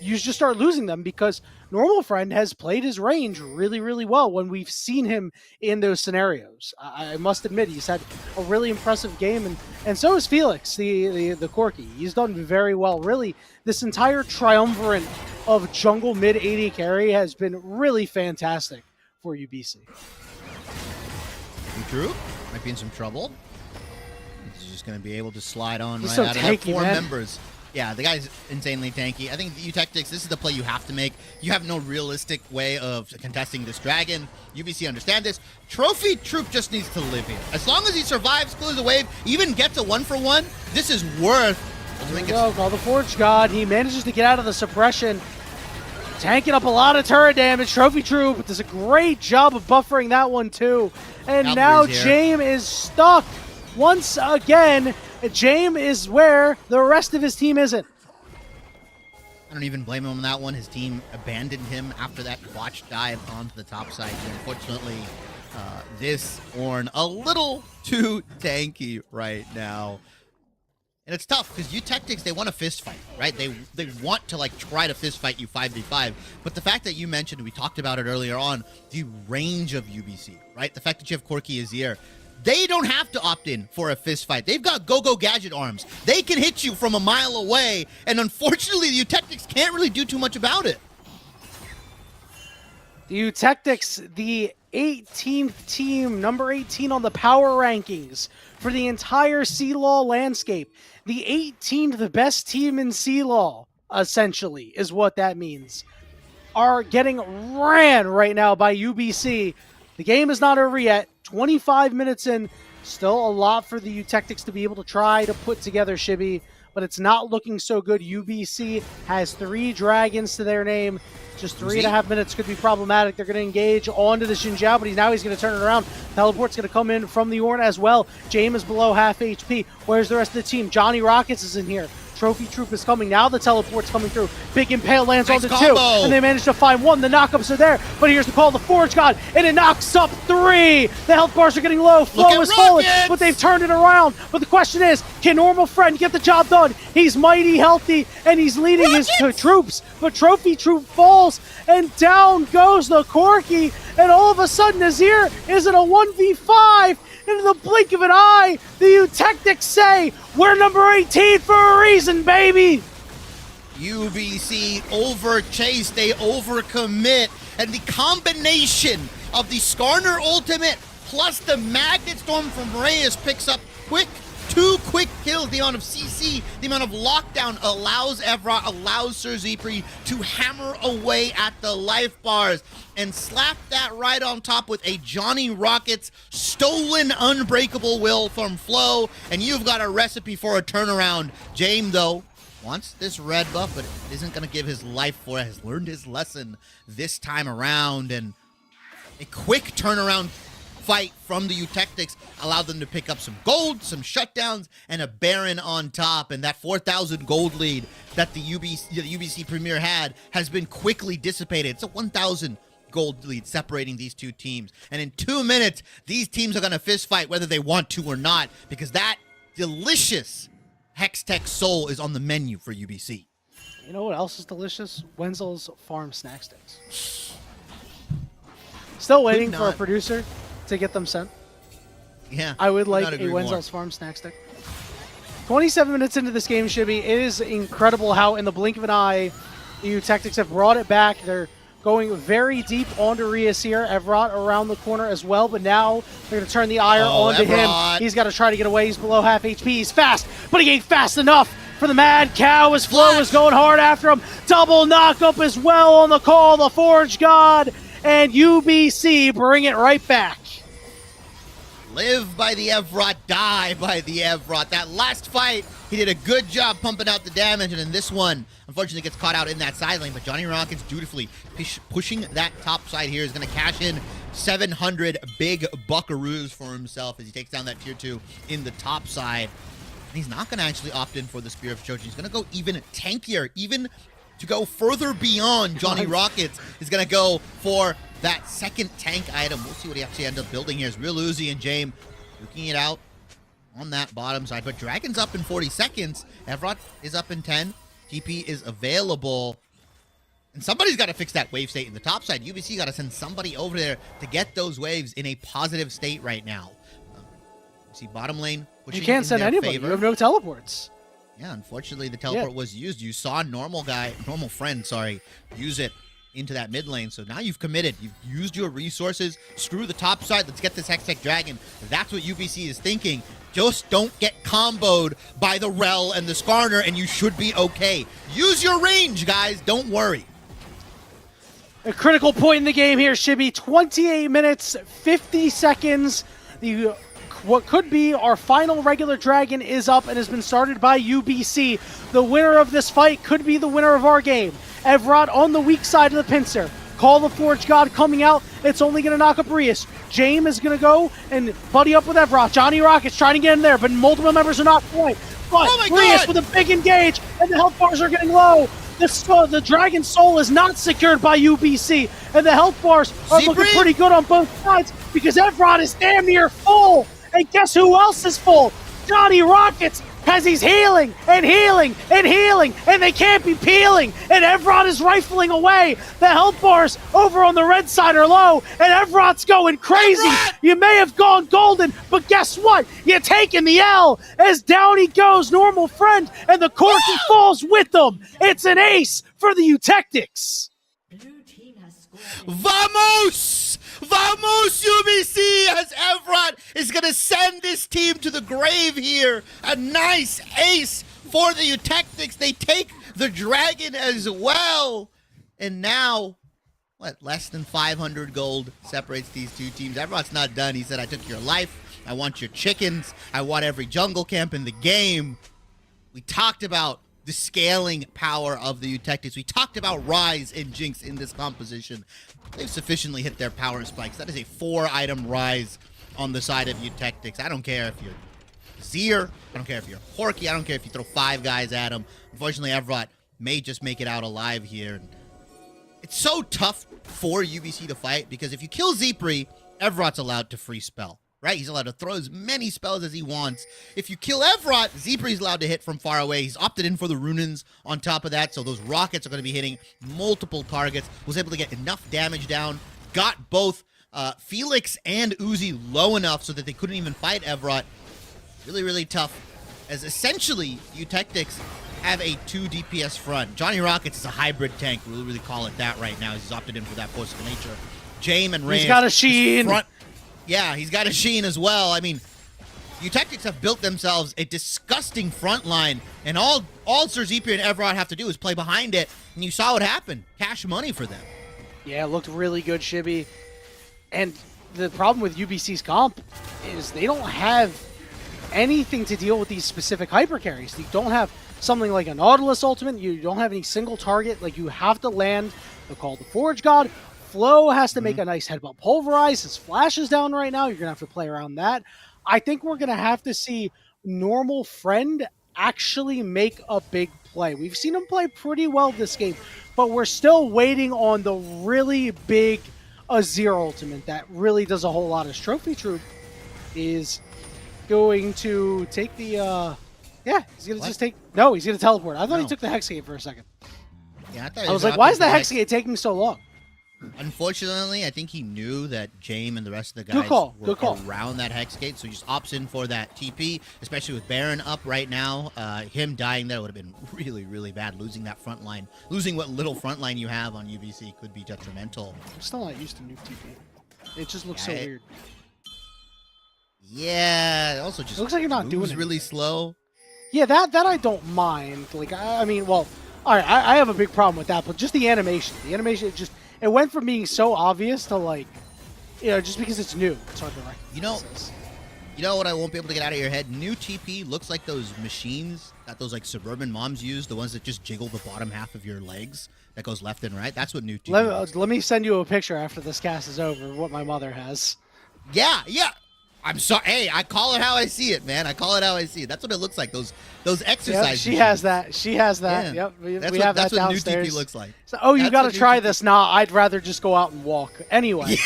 you just start losing them because Normal Friend has played his range really, really well when we've seen him in those scenarios. I must admit, he's had a really impressive game, and so is Felix, the Corki. He's done very well. Really, this entire triumvirate of jungle mid 80 carry has been really fantastic for UBC. True. Might be in some trouble. He's just going to be able to slide on He's right so out tanky, of four man. members. Yeah, the guy's insanely tanky. I think the Eutectics, this is the play you have to make. You have no realistic way of contesting this dragon. UBC understand this. Trophy Troop just needs to live here. As long as he survives, clears the wave, even gets a 1-for-1, this is worth. There we go. Call the Forge God. He manages to get out of the suppression. Tanking up a lot of turret damage. Trophy Troop does a great job of buffering that one too. And now James is stuck. Once again, James is where the rest of his team isn't. I don't even blame him on that one. His team abandoned him after that botched dive onto the top side. And unfortunately, this Ornn a little too tanky right now. And it's tough because Eutectics, they want a fist fight, right? They want to like try to fist fight you 5v5. But the fact that you mentioned, we talked about it earlier on, the range of UBC, right? The fact that you have Corki Azir, they don't have to opt in for a fist fight. They've got go-go gadget arms. They can hit you from a mile away. And unfortunately, the Eutectics can't really do too much about it. The Eutectics, the 18th team, number 18 on the power rankings for the entire C-Law landscape. The 18th best team in C-Law, essentially, is what that means, are getting ran right now by UBC. The game is not over yet. 25 minutes in. Still a lot for the Eutectics to be able to try to put together, Shibby, but it's not looking so good. UBC has 3 dragons to their name. Just 3.5 minutes could be problematic. They're going to engage onto the Xin Zhao, but now he's going to turn it around. Teleport's going to come in from the Ornn as well. James is below half HP. Where's the rest of the team? Johnny Rockets is in here. Trophy Troop is coming. Now the teleport's coming through. Big Impale lands Nice on the combo. 2, and they manage to find 1. The knockups are there, but here's the call of the Forge God, and it knocks up 3. The health bars are getting low. Flow is falling, but they've turned it around. But the question is, can Normal Friend get the job done? He's mighty healthy, and he's leading his troops, but Trophy Troop falls, and down goes the Corki, and all of a sudden Azir is in a 1v5. In the blink of an eye, the Eutectics say, we're number 18 for a reason, baby! UBC over-chase, they overcommit, and the combination of the Skarner ultimate plus the Magnet Storm from Reyes picks up two quick kills. The amount of CC, the amount of lockdown allows Evra, allows Sir Zipri to hammer away at the life bars and slap that right on top with a Johnny Rockets stolen unbreakable will from Flo, and you've got a recipe for a turnaround. James, though, wants this red buff, but isn't going to give his life for it, has learned his lesson this time around, and a quick turnaround fight from the Eutectics allowed them to pick up some gold, some shutdowns, and a Baron on top. And that 4,000 gold lead that the UBC Premier had has been quickly dissipated. It's a 1,000 gold lead separating these two teams. And in 2 minutes, these teams are going to fist fight whether they want to or not, because that delicious Hextech Soul is on the menu for UBC. You know what else is delicious? Wenzel's Farm Snack Sticks. Still waiting for a producer to get them sent. Yeah. I would like a Wenzel's Farm Snack Stick. 27 minutes into this game, Shibby. It is incredible how in the blink of an eye, the Eutectics have brought it back. They're going very deep onto Rias here. Evrot around the corner as well, but now they're going to turn the ire onto him. He's got to try to get away. He's below half HP. He's fast, but he ain't fast enough for the Mad Cow as Flo is going hard after him. Double knock up as well on the call. The Forge God and UBC bring it right back. Live by the Evrot, die by the Evrot. That last fight, he did a good job pumping out the damage, and in this one, unfortunately gets caught out in that side lane, but Johnny Rockets dutifully pushing that top side here is going to cash in 700 big buckaroos for himself as he takes down that tier 2 in the top side. And he's not going to actually opt in for the Spear of Chojin. He's going to go even tankier, even to go further beyond Johnny Rockets. He's going to go for that second tank item. We'll see what he actually ends up building here. Is Real Uzi and James looking it out on that bottom side. But Dragon's up in 40 seconds. Evrot is up in 10. TP is available. And somebody's got to fix that wave state in the top side. UBC got to send somebody over there to get those waves in a positive state right now. See bottom lane pushing. You can't send anybody. Favor. You have no teleports. Yeah, unfortunately the teleport was used. You saw normal friend, use it into that mid lane. So now you've committed. You've used your resources. Screw the top side. Let's get this Hextech Dragon. That's what UBC is thinking. Just don't get comboed by the Rel and the Skarner, and you should be okay. Use your range, guys. Don't worry. A critical point in the game here, Shibby. 28 minutes, 50 seconds. What could be our final regular dragon is up and has been started by UBC. The winner of this fight could be the winner of our game. Evrot on the weak side of the pincer. Call the Forge God coming out. It's only going to knock up Rias. James is going to go and buddy up with Evrot. Johnny Rockets trying to get in there, but multiple members are not quite. But Rias with a big engage, and the health bars are getting low. The Dragon Soul is not secured by UBC, and the health bars are looking pretty good on both sides because Evrot is damn near full. And guess who else is full? Johnny Rockets, as he's healing and healing and healing, and they can't be peeling. And Evrot is rifling away. The health bars over on the red side are low, and Evrot's going crazy. You may have gone golden, but guess what? You're taking the L as down he goes, normal friend, and the Corki falls with them. It's an ace for the Eutectics. Vamos! Vamos, UBC, as Evrot is going to send this team to the grave here. A nice ace for the Eutectics. They take the dragon as well. And now, less than 500 gold separates these two teams. Evrot's not done. He said, I took your life. I want your chickens. I want every jungle camp in the game. We talked about the scaling power of the Eutectics. We talked about Rise and Jinx in this composition. They've sufficiently hit their power spikes. That is a 4-item Rise on the side of Eutectics. I don't care if you're Seer. I don't care if you're Porky. I don't care if you throw 5 guys at him. Unfortunately, Evrot may just make it out alive here. It's so tough for UBC to fight because if you kill Zeepri, Evrot's allowed to free spell, right? He's allowed to throw as many spells as he wants. If you kill Evrot, Zeepri's allowed to hit from far away. He's opted in for the Runins on top of that, so those rockets are going to be hitting multiple targets. Was able to get enough damage down, got both Felix and Uzi low enough so that they couldn't even fight Evrot. Really, really tough, as essentially Eutectics have a 2 DPS front. Johnny Rockets is a hybrid tank. We'll really call it that right now. He's opted in for that force of nature. Jame and Reyes. He's got a Sheen. Yeah, he's got a Sheen as well. I mean, Eutectics have built themselves a disgusting front line, and all Sir Zeepri and Evrot have to do is play behind it, and you saw what happened. Cash money for them. Yeah, it looked really good, Shibby. And the problem with UBC's comp is they don't have anything to deal with these specific hyper carries. They don't have something like a Nautilus ultimate. You don't have any single target. Like, you have to land the Call of the Forge God. Flo has to make a nice headbutt pulverize. His flash is down right now. You're going to have to play around that. I think we're going to have to see Normal Friend actually make a big play. We've seen him play pretty well this game, but we're still waiting on the really big Azir ultimate that really does a whole lot. His Trophy Troop is going to take the yeah, he's gonna just take he's gonna teleport. I thought he took the Hexagate for a second. Yeah, I was like, why is the Hexagate taking so long? Unfortunately, I think he knew that Jame and the rest of the guys were around that Hexagate, so he just opts in for that TP, especially with Baron up right now. Him dying there would have been really, really bad. Losing that front line, losing what little front line you have on UBC could be detrimental. I'm still not used to nuke TP. It just looks so weird. Yeah, it also just looks like you're not doing it really slow. Yeah, that I don't mind. Like, I mean, well, all right, I have a big problem with that, but just the animation. The animation, it went from being so obvious to, like, you know, just because it's new. It's hard to recognize. You know what I won't be able to get out of your head? New TP looks like those machines that those, like, suburban moms use, the ones that just jiggle the bottom half of your legs that goes left and right. That's what new TP let me send you a picture after this cast is over of what my mother has. Yeah. I'm sorry. Hey, I call it how I see it, man. I call it how I see it. That's what it looks like. Those exercises. Yep, she has that. She has that. Yeah. Yep. We have that downstairs. That's what new TP looks like. So, you got to try this. Nah, I'd rather just go out and walk. Anyway.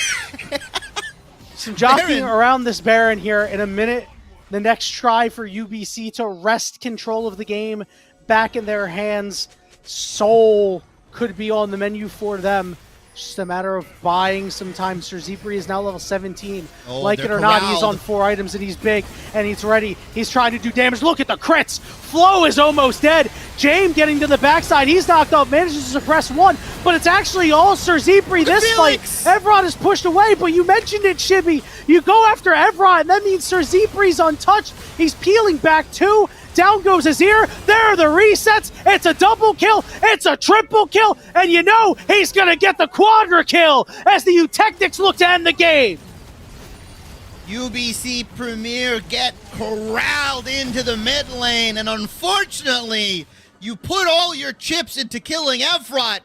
Some jockeying around this Baron here in a minute. The next try for UBC to wrest control of the game back in their hands. Soul could be on the menu for them. Just a matter of buying some time. Sir Zeepri is now level 17. Like it or not, he's on 4 items and he's big and he's ready. He's trying to do damage. Look at the crits. Flo is almost dead. Jame getting to the backside. He's knocked up, manages to suppress 1, but it's actually all Sir Zeepri this fight. Evrot is pushed away, but you mentioned it, Shibby. You go after Evrot, and that means Sir Zeepri's untouched. He's peeling back 2. Down goes Azir. There are the resets. It's a double kill. It's a triple kill. And you know he's going to get the quadra kill as the Eutectics look to end the game. UBC Premier get corralled into the mid lane. And unfortunately, you put all your chips into killing Evrot.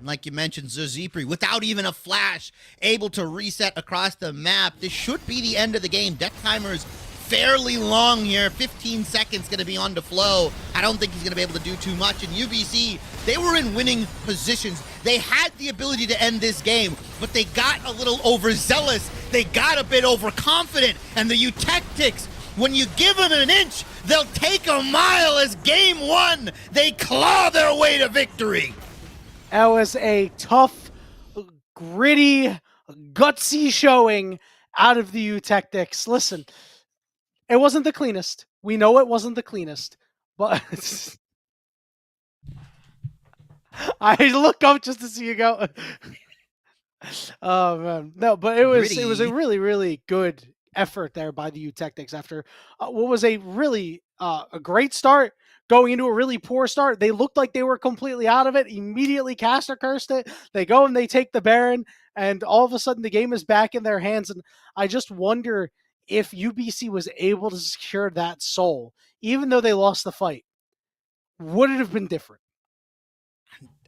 Like you mentioned, Sir Zeepri, without even a flash, able to reset across the map. This should be the end of the game. Death timer's fairly long here. 15 seconds going to be on to Flo. I don't think he's going to be able to do too much. And UBC, they were in winning positions. They had the ability to end this game, but they got a little overzealous. They got a bit overconfident. And the Eutectics, when you give them an inch, they'll take a mile. As game 1, they claw their way to victory. That was a tough, gritty, gutsy showing out of the Eutectics. Listen, it wasn't the cleanest. We know it wasn't the cleanest, but I look up just to see you go. Oh man, no, but it was a really, really good effort there by the Eutectics after what was a really a great start going into a really poor start. They looked like they were completely out of it. Immediately caster cursed it. They go and they take the Baron, and all of a sudden the game is back in their hands. And I just wonder if UBC was able to secure that soul, even though they lost the fight, would it have been different?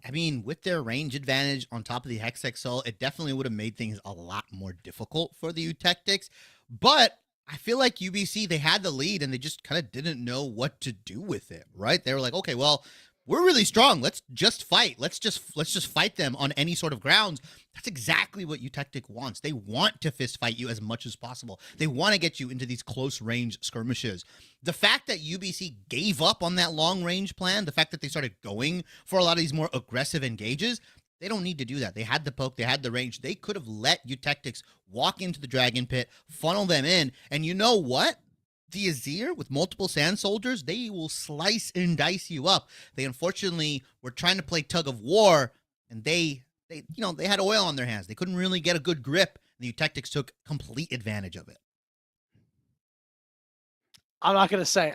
I mean, with their range advantage on top of the Hextech soul, it definitely would have made things a lot more difficult for the Eutectics. But I feel like UBC, they had the lead and they just kind of didn't know what to do with it, right? They were like, okay, well, we're really strong. Let's just fight. Let's just fight them on any sort of grounds. That's exactly what Eutectic wants. They want to fist fight you as much as possible. They want to get you into these close range skirmishes. The fact that UBC gave up on that long range plan, the fact that they started going for a lot of these more aggressive engages, they don't need to do that. They had the poke, they had the range. They could have let Eutectics walk into the Dragon Pit, funnel them in, and you know what? The Azir with multiple Sand Soldiers, they will slice and dice you up. They unfortunately were trying to play tug of war, and they had oil on their hands. They couldn't really get a good grip. The Eutectics took complete advantage of it. I'm not gonna say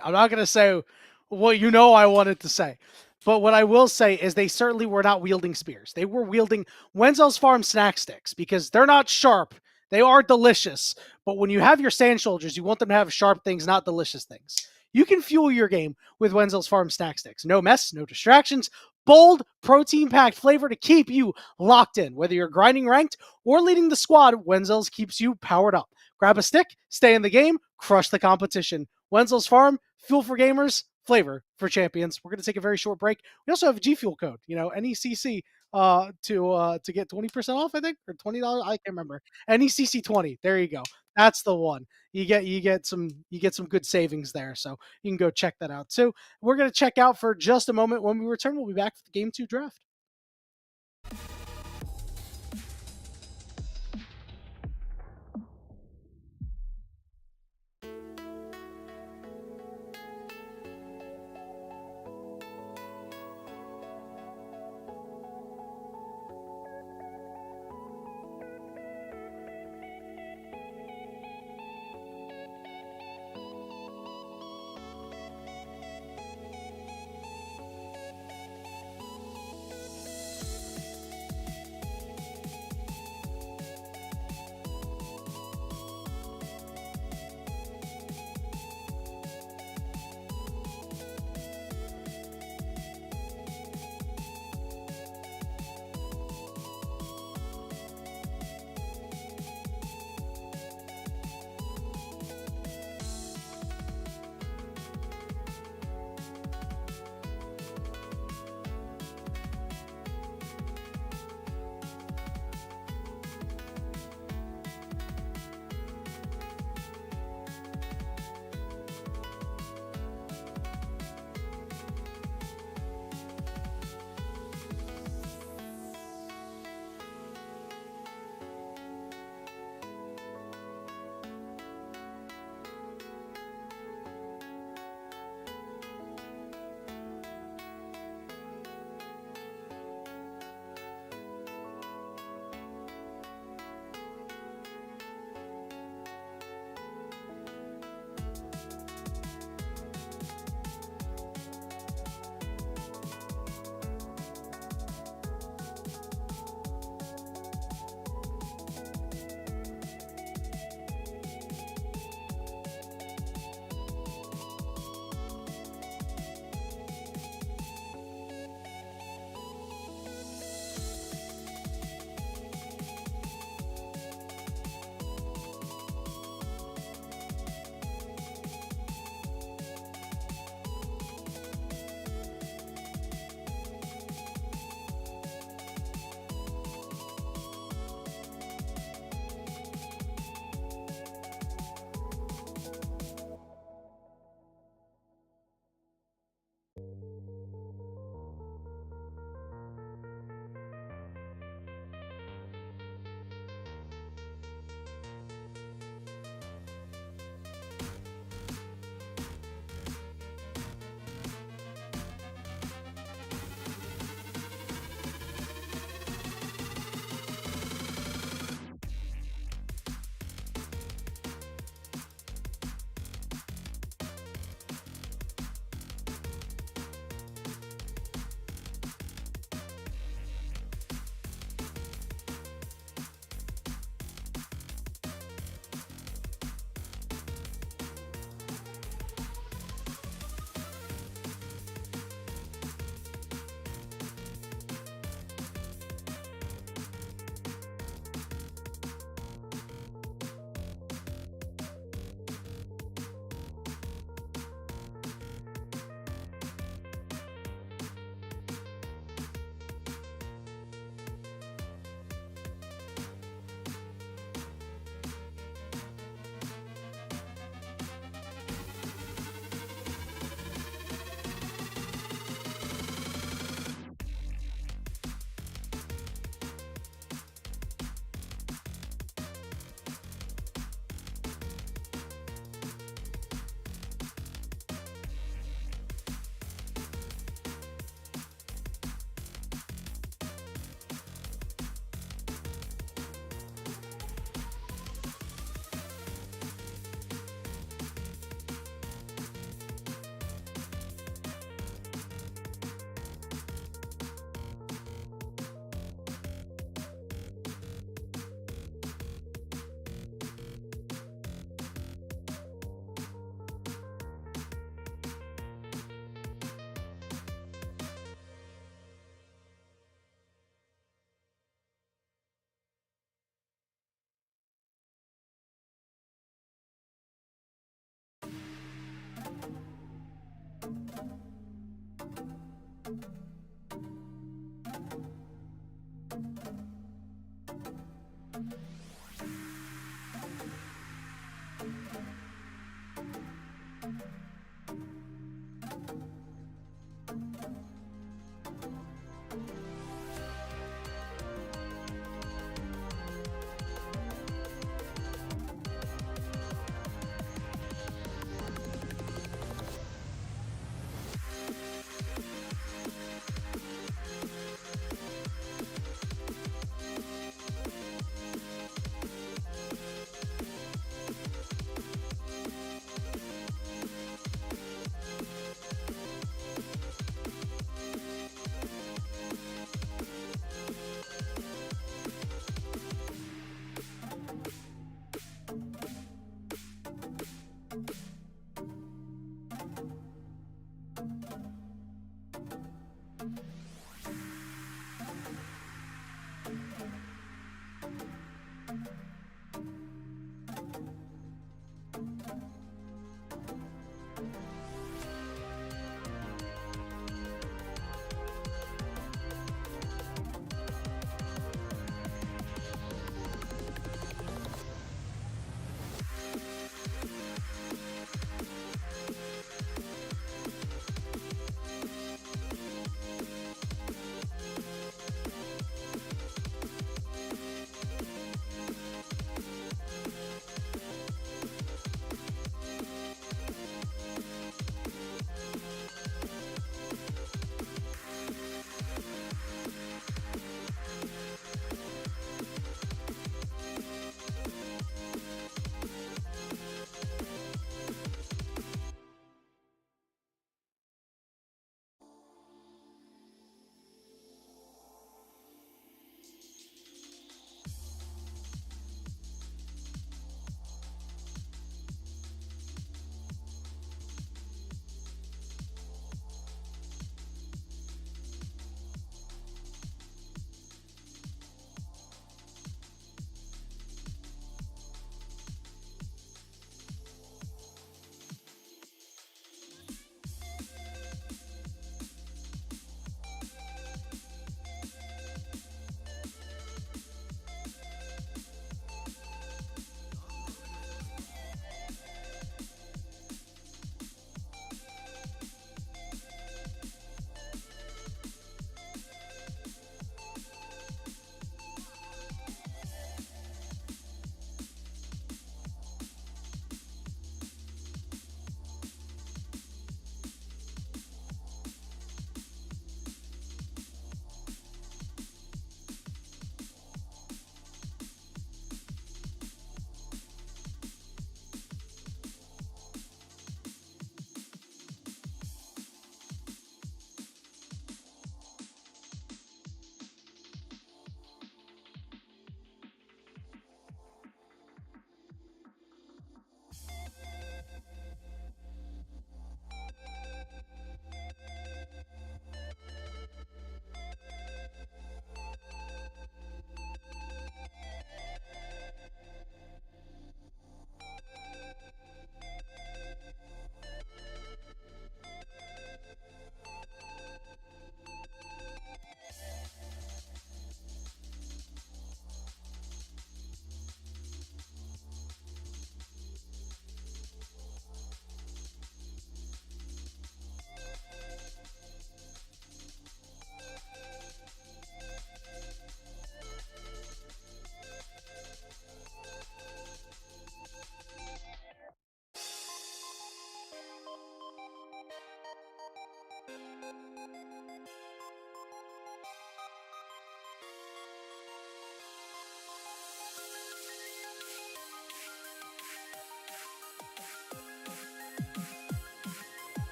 what I wanted to say. But what I will say is they certainly were not wielding spears. They were wielding Wenzel's Farm snack sticks because they're not sharp. They are delicious. But when you have your Sand Soldiers, you want them to have sharp things, not delicious things. You can fuel your game with Wenzel's Farm snack sticks. No mess, no distractions. Bold, protein-packed flavor to keep you locked in. Whether you're grinding ranked or leading the squad, Wenzel's keeps you powered up. Grab a stick, stay in the game, crush the competition. Wenzel's Farm, fuel for gamers, flavor for champions. We're going to take a very short break. We also have a G Fuel code, NECC, to get 20% off, I think, or $20. I can't remember. NECC 20. There you go. That's the one. You get some good savings there. So you can go check that out. So we're going to check out for just a moment. When we return, we'll be back for the Game 2 draft.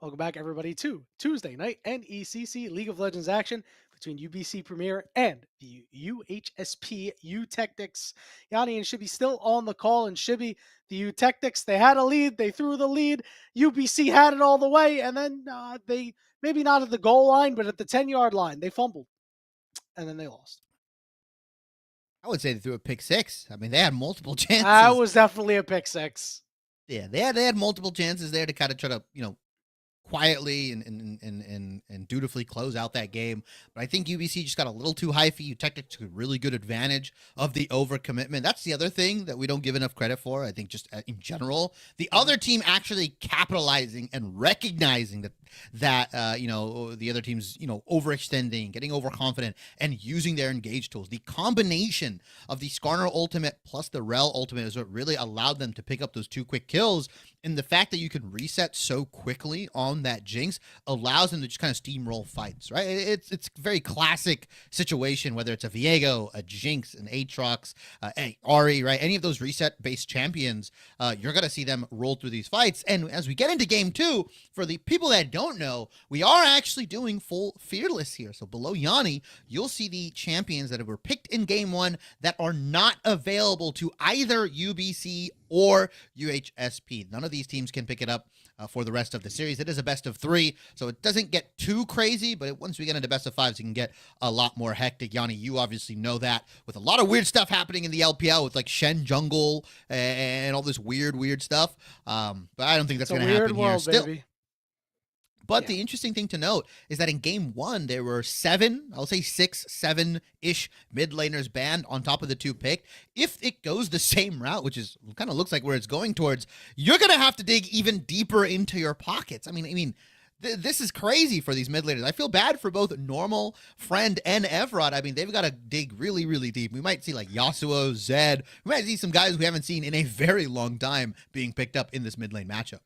Welcome back, everybody, to Tuesday night NECC League of Legends action between UBC Premier and the UHSP Eutectics. Yanni and Shibby still on the call, and Shibby, the Eutectics, they had a lead, they threw the lead. UBC had it all the way, and then they, maybe not at the goal line, but at the 10-yard line, they fumbled, and then they lost. I would say they threw a pick six. I mean, they had multiple chances. That was definitely a pick six. Yeah, they had multiple chances there to kind of try to, quietly and dutifully close out that game. But I think UBC just got a little too hyphy. Eutectics took really good advantage of the overcommitment. That's the other thing that we don't give enough credit for, I think, just in general. The other team actually capitalizing and recognizing that the other team's, overextending, getting overconfident, and using their engage tools. The combination of the Skarner ultimate plus the Rel ultimate is what really allowed them to pick up those 2 quick kills. And the fact that you can reset so quickly on that Jinx allows them to just kind of steamroll fights, right? It's a very classic situation, whether it's a Viego, a Jinx, an Aatrox, a Ahri, right? Any of those reset-based champions, you're going to see them roll through these fights. And as we get into game 2, for the people that don't know, we are actually doing full Fearless here. So below Yanni, you'll see the champions that were picked in game 1 that are not available to either UBC or UHSP. None of these teams can pick it up for the rest of the series. It is a best of 3, so it doesn't get too crazy, but once we get into best of 5s, it can get a lot more hectic. Yanni, you obviously know that, with a lot of weird stuff happening in the LPL with like Shen Jungle and all this weird stuff. But I don't think that's going to happen here. Still, baby. but the interesting thing to note is that in game 1, there were 7, I'll say 6, 7-ish mid laners banned on top of the 2 picked. If it goes the same route, which is kind of looks like where it's going towards, you're going to have to dig even deeper into your pockets. I mean, this is crazy for these mid laners. I feel bad for both Normal, Friend, and Evrod. I mean, they've got to dig really deep. We might see like Yasuo, Zed. We might see some guys we haven't seen in a very long time being picked up in this mid lane matchup.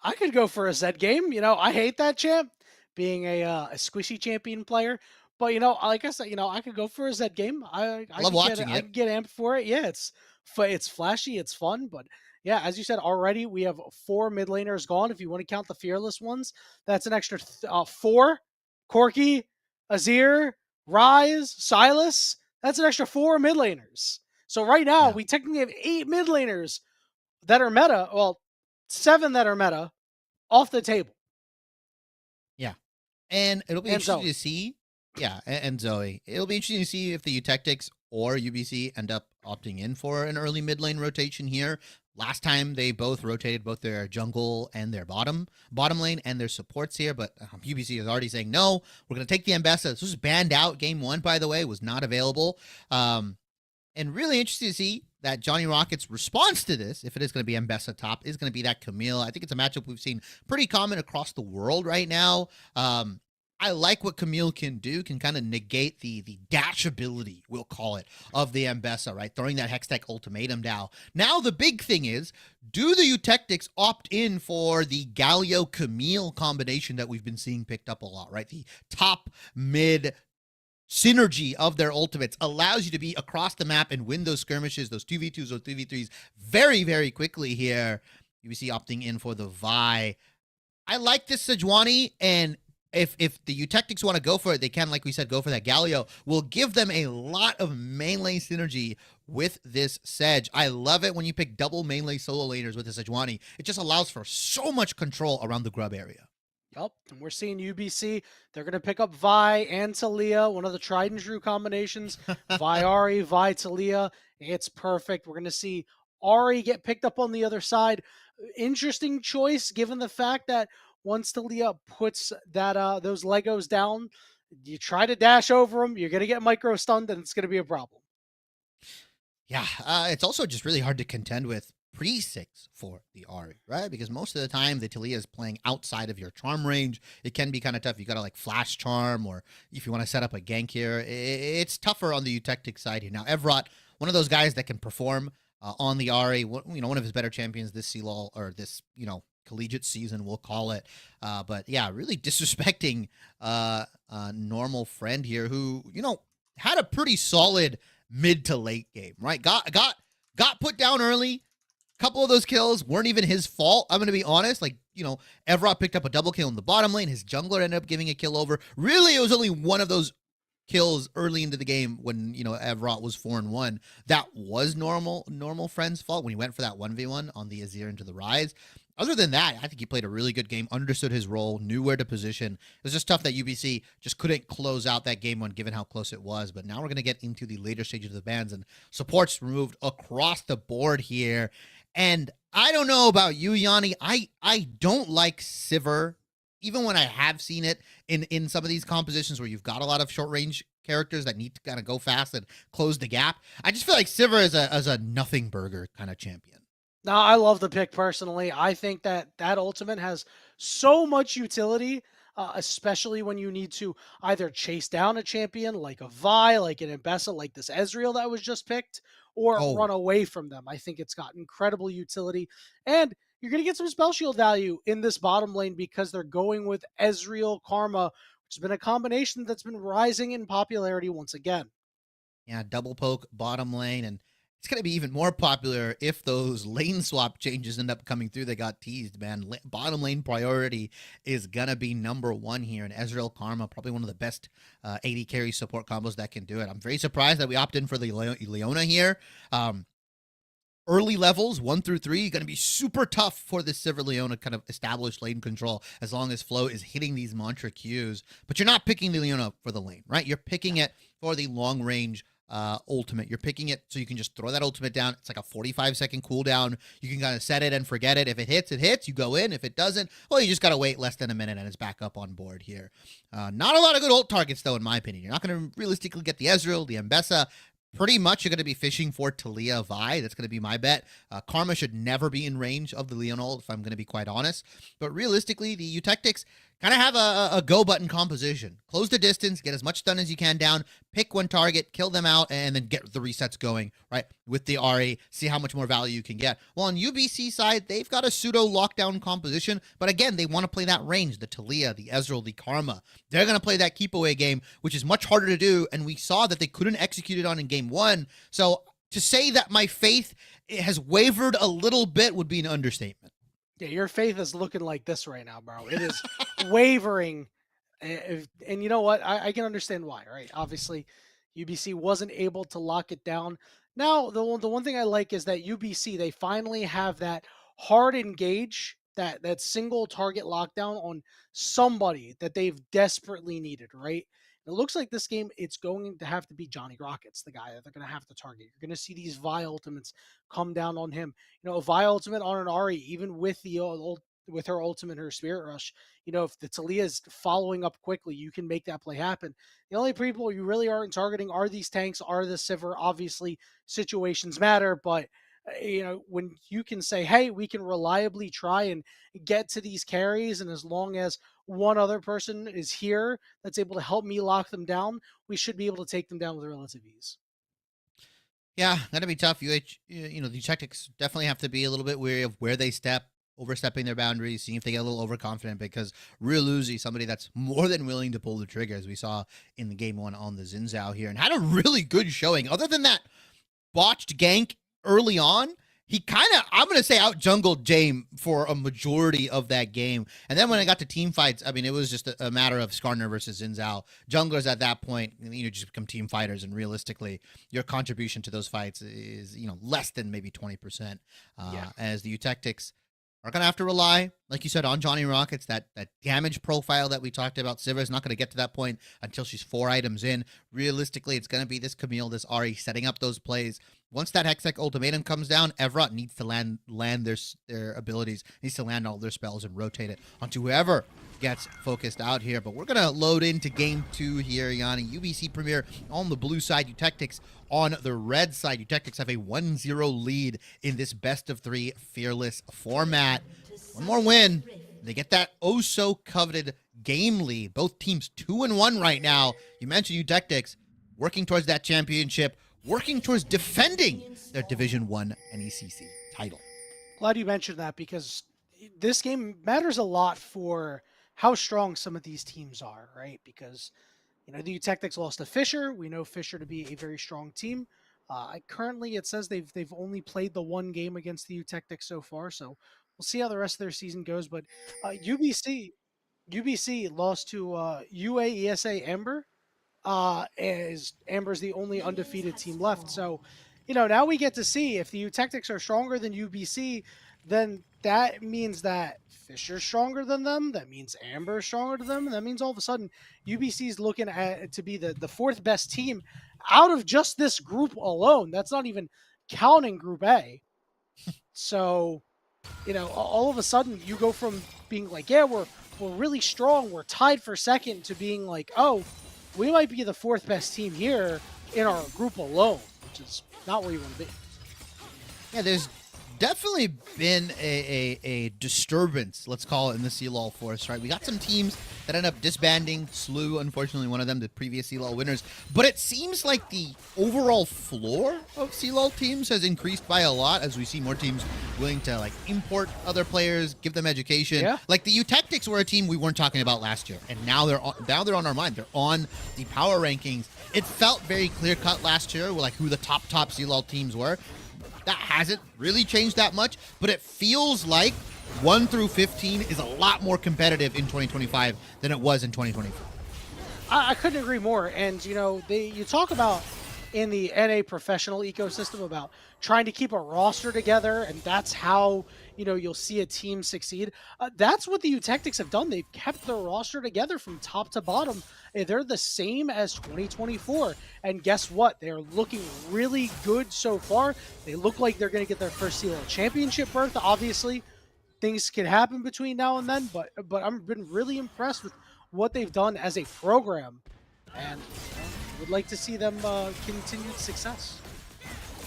I could go for a Zed game. I hate that champ, being a squishy champion player. But like I said, I could go for a Zed game. I love watching it. I can get amped for it. Yeah, it's flashy, it's fun. But yeah, as you said already, we have 4 mid laners gone. If you want to count the fearless ones, that's an extra 4. Corki, Azir, Rise, Silas. That's an extra 4 mid laners. So right now, we technically have 8 mid laners that are meta. Well, 7 that are meta off the table. Yeah. And it'll be interesting to see. Yeah, and Zoe. It'll be interesting to see if the Eutectics or UBC end up opting in for an early mid lane rotation here. Last time they both rotated both their jungle and their bottom lane and their supports here, but UBC is already saying, no, we're going to take the Ambessa. This was banned out. Game 1, by the way, was not available. And really interesting to see that Johnny Rocket's response to this, if it is going to be Ambessa top, is going to be that Camille. I think it's a matchup we've seen pretty common across the world right now. I like what Camille can do, can kind of negate the dash ability, we'll call it, of the Ambessa, right? Throwing that Hextech ultimatum down. Now the big thing is, do the Eutectics opt in for the Galio-Camille combination that we've been seeing picked up a lot, right? The top mid synergy of their ultimates allows you to be across the map and win those skirmishes, those 2v2s or 3v3s very quickly here. UBC opting in for the Vi. I like this Sejuani, and if the Eutectics want to go for it, they can, like we said, go for that Galio. Will give them a lot of main lane synergy with this Sedge. I love it when you pick double main lane solo laners with the Sejuani. It just allows for so much control around the grub area. Yep, and we're seeing UBC. They're going to pick up Vi and Talia, one of the tried and true combinations. Vi Ari, Vi Talia. It's perfect. We're going to see Ari get picked up on the other side. Interesting choice, given the fact that once Talia puts that those Legos down, you try to dash over them, you're going to get micro stunned, and it's going to be a problem. Yeah, it's also just really hard to contend with pre-6 for the Ari, right? Because most of the time the Talia is playing outside of your charm range. It can be kind of tough. You got to like flash charm, or if you want to set up a gank here, it's tougher on the Eutectic side here. Now, Evrot, one of those guys that can perform on the Ari, one of his better champions this CLOL, or this, collegiate season, we'll call it. But yeah, really disrespecting Normal Friend here, who, had a pretty solid mid to late game, right? Got put down early. Couple of those kills weren't even his fault. I'm going to be honest. Evrot picked up a double kill in the bottom lane. His jungler ended up giving a kill over. Really, it was only one of those kills early into the game when, Evrot was 4-1. That was normal Friend's fault when he went for that 1v1 on the Azir into the Rise. Other than that, I think he played a really good game, understood his role, knew where to position. It was just tough that UBC just couldn't close out that game one, given how close it was. But now we're going to get into the later stages of the bans, and supports removed across the board here. And I don't know about you, Yanni. I don't like Sivir, even when I have seen it in some of these compositions where you've got a lot of short range characters that need to kind of go fast and close the gap. I just feel like Sivir is a nothing burger kind of champion. No, I love the pick personally. I think that ultimate has so much utility, especially when you need to either chase down a champion like a Vi, like an Ambessa, like this Ezreal that was just picked, or run away from them. I think it's got incredible utility. And you're going to get some spell shield value in this bottom lane because they're going with Ezreal Karma, which has been a combination that's been rising in popularity once again. Yeah, double poke bottom lane, and it's going to be even more popular if those lane swap changes end up coming through. They got teased, man. Bottom lane priority is going to be number 1 here. And Ezreal Karma, probably one of the best AD carry support combos that can do it. I'm very surprised that we opted in for the Leona here. early levels 1 through 3 going to be super tough for this Sivir Leona kind of established lane control as long as Flo is hitting these mantra Qs. But you're not picking the Leona for the lane, right? You're picking it for the long range ultimate. You're picking it so you can just throw that ultimate down. It's like a 45-second cooldown. You can kind of set it and forget it. If it hits, it hits. You go in. If it doesn't, well, you just got to wait less than a minute and it's back up on board here. Not a lot of good ult targets, though, in my opinion. You're not going to realistically get the Ezreal, the Mbessa. Pretty much you're going to be fishing for Talia Vi. That's going to be my bet. Karma should never be in range of the Leon ult, if I'm going to be quite honest. But realistically, the Eutectics kind of have a go button composition. Close the distance, get as much stun as you can down, pick one target, kill them out, and then get the resets going, right? With the RE, see how much more value you can get. Well, on UBC side, they've got a pseudo lockdown composition, but again, they want to play that range, the Talia, the Ezreal, the Karma. They're going to play that keep away game, which is much harder to do, and we saw that they couldn't execute it on in game 1. So to say that my faith has wavered a little bit would be an understatement. Yeah, your faith is looking like this right now, bro. It is wavering. And you know what? I can understand why, right? Obviously, UBC wasn't able to lock it down. Now, the one thing I like is that UBC, they finally have that hard engage, that single target lockdown on somebody that they've desperately needed, right? It looks like this game, it's going to have to be Johnny Rockets, the guy that they're going to have to target. You're going to see these Vi ultimates come down on him. You know, a Vi ultimate on an Ari, even with the with her ultimate, her Spirit Rush, you know, if the Talia is following up quickly, you can make that play happen. The only people you really aren't targeting are these tanks, are the Sivir. Obviously, situations matter, but you know, when you can say, hey, we can reliably try and get to these carries, and as long as one other person is here that's able to help me lock them down, we should be able to take them down with relative ease. Yeah, that'd be tough. The Eutectics definitely have to be a little bit wary of where they step, overstepping their boundaries, seeing if they get a little overconfident, because Real Uzi, somebody that's more than willing to pull the trigger, as we saw in the game 1 on the Xin Zhao here, and had a really good showing. Other than that botched gank early on, he kind of, I'm going to say, out-jungled Jame for a majority of that game. And then when it got to team fights, I mean, it was just a matter of Skarner versus Xin Zhao. Junglers at that point, just become team fighters, and realistically, your contribution to those fights is, less than maybe 20%. As the Eutectics are going to have to rely, like you said, on Johnny Rockets. That damage profile that we talked about, Sivir is not going to get to that point until she's 4 items in. Realistically, it's going to be this Camille, this Ari setting up those plays. Once that Hextech ultimatum comes down, Evrot needs to land their abilities, needs to land all their spells and rotate it onto whoever gets focused out here. But we're going to load into game 2 here, Yanni. UBC Premier on the blue side, Eutectics on the red side. Eutectics have a 1-0 lead in this best-of-3 fearless format. One more win, they get that oh-so-coveted game lead. Both teams 2-1 right now. You mentioned Eutectics working towards that championship, working towards defending their Division 1 NECC title. Glad you mentioned that, because this game matters a lot for how strong some of these teams are, right? Because, the Eutectics lost to Fisher. We know Fisher to be a very strong team. Currently, it says they've only played the 1 game against the Eutectics so far, so we'll see how the rest of their season goes. But UBC lost to UA ESA Amber. As Amber's the only undefeated team left. So, now we get to see if the Eutectics are stronger than UBC, then that means that Fisher's stronger than them. That means Amber's stronger than them. And that means all of a sudden UBC's looking at to be the 4th best team out of just this group alone. That's not even counting Group A. So, all of a sudden you go from being like, yeah, we're really strong, we're tied for 2nd, to being like, oh, we might be the 4th best team here in our group alone, which is not where you want to be. Yeah, there's definitely been a disturbance, let's call it, in the CLOL force, right? We got some teams that end up disbanding. Slew, unfortunately, one of them, the previous CLOL winners. But it seems like the overall floor of CLOL teams has increased by a lot, as we see more teams willing to import other players, give them education. Yeah. Like the Eutectics were a team we weren't talking about last year, and now they're on our mind. They're on the power rankings. It felt very clear cut last year, with who the top CLOL teams were. That hasn't really changed that much, but it feels like 1 through 15 is a lot more competitive in 2025 than it was in 2024. I couldn't agree more. And, you talk about in the NA professional ecosystem about trying to keep a roster together, and that's how you'll see a team succeed. That's what the Eutectics have done. They've kept their roster together from top to bottom. They're the same as 2024, and guess what? They're looking really good so far. They look like they're going to get their first CLO championship berth. Obviously, things can happen between now and then, but I've been really impressed with what they've done as a program, and would like to see them continued success.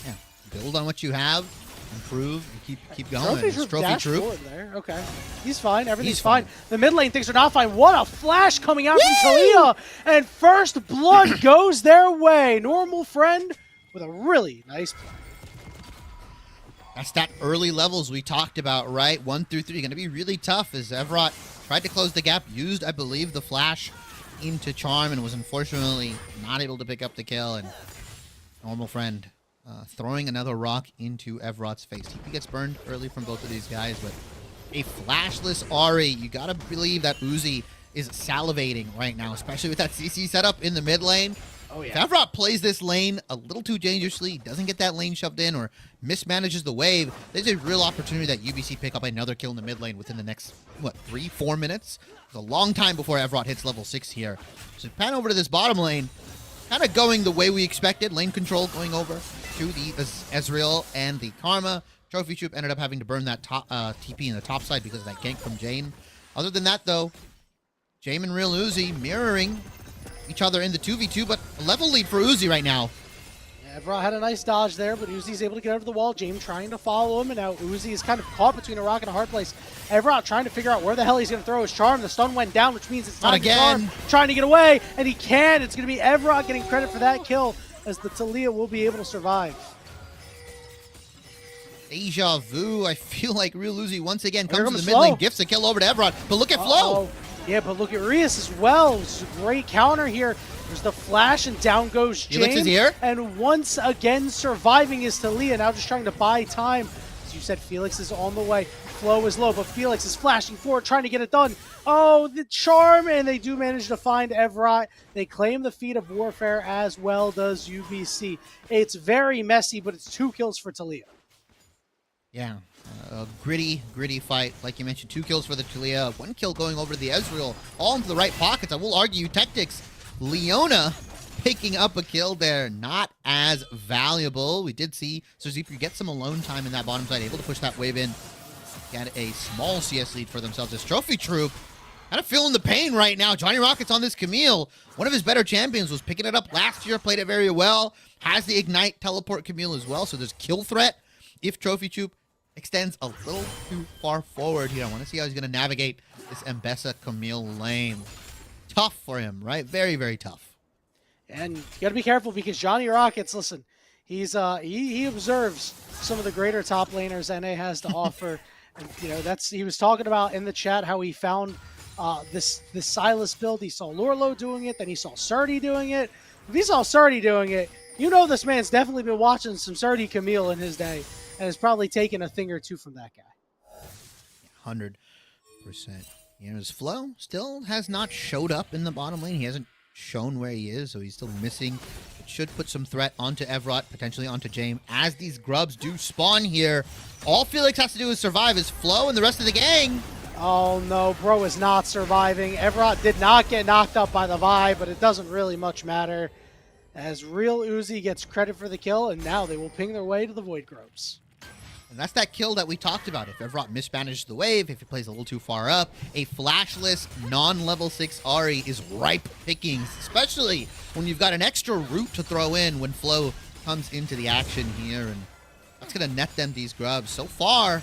Yeah, build on what you have, improve, and keep going. Trophy Troop there. Okay, he's fine. Everything's fine. The mid lane things are not fine. What a flash coming out from Talia, and first blood goes their way. Normal friend with a really nice play. That's that early levels we talked about, right? 1 through 3 going to be really tough as Evrot tried to close the gap, used, I believe, the flash into Charm and was unfortunately not able to pick up the kill. And Normal Friend throwing another rock into Evrot's face. TP gets burned early from both of these guys, but a flashless Ahri. You got to believe that Uzi is salivating right now, especially with that CC setup in the mid lane. Oh, yeah. If Evrot plays this lane a little too dangerously, doesn't get that lane shoved in, or mismanages the wave, there's a real opportunity that UBC pick up another kill in the mid lane within the next, 3-4 minutes? It's a long time before Evrot hits level 6 here. So pan over to this bottom lane, kind of going the way we expected. Lane control going over to the Ezreal and the Karma. Trophy Troop ended up having to burn that top, TP in the top side because of that gank from Jane. Other than that, though, Jame and Real Uzi mirroring each other in the 2v2, but a level lead for Uzi right now. Yeah, Evrot had a nice dodge there, but Uzi's able to get over the wall. Jame trying to follow him, and now Uzi is kind of caught between a rock and a hard place. Evrot trying to figure out where the hell he's going to throw his Charm. The stun went down, which means it's time for Charm trying to get away, and he can. It's going to be Evrot getting credit for that kill, as the Talia will be able to survive. Deja vu. I feel like Real Uzi once again comes to the mid lane, gifts a kill over to Evrot, but look at Flow. Yeah, but look at Rias as well. It's a great counter here. There's the flash, and down goes Jane. Felix is here. And once again, surviving is Talia. Now just trying to buy time. As you said, Felix is on the way. Flow is low, but Felix is flashing forward, trying to get it done. Oh, the Charm, and they do manage to find Evrot. They claim the feat of Warfare, as well does UBC. It's very messy, but it's 2 kills for Talia. Yeah, a gritty fight. Like you mentioned, 2 kills for the Talia, 1 kill going over to the Ezreal, all into the right pockets. I will argue Eutectics, Leona picking up a kill there, not as valuable. We did see Zipri get some alone time in that bottom side, able to push that wave in, get a small CS lead for themselves. This Trophy Troop kind of feeling the pain right now. Johnny Rockets on this Camille, one of his better champions, was picking it up last year, played it very well, has the Ignite teleport Camille as well, so there's kill threat if Trophy Troop extends a little too far forward here. I want to see how he's going to navigate this Mbessa Camille lane. Tough for him, right? Very, very tough. And you got to be careful because Johnny Rockets, listen, he's he observes some of the greater top laners NA has to offer. And he was talking about in the chat how he found this Sylas build. He saw Lorlo doing it, then he saw Surdy doing it. If he saw Surdy doing it, this man's definitely been watching some Surdy Camille in his day. And has probably taken a thing or two from that guy. 100%. His Flow still has not showed up in the bottom lane. He hasn't shown where he is, so he's still missing. It should put some threat onto Evrot, potentially onto Jame, as these grubs do spawn here. All Felix has to do is survive is Flow and the rest of the gang. Oh no, bro is not surviving. Evrot did not get knocked up by the Vi, but it doesn't really much matter, as Real Uzi gets credit for the kill, and now they will ping their way to the Void Grubs. And that's that kill that we talked about. If Evrot mismanages the wave, if he plays a little too far up, a flashless, non-level 6 Ahri is ripe pickings, especially when you've got an extra root to throw in when Flow comes into the action here. And that's going to net them these grubs. So far,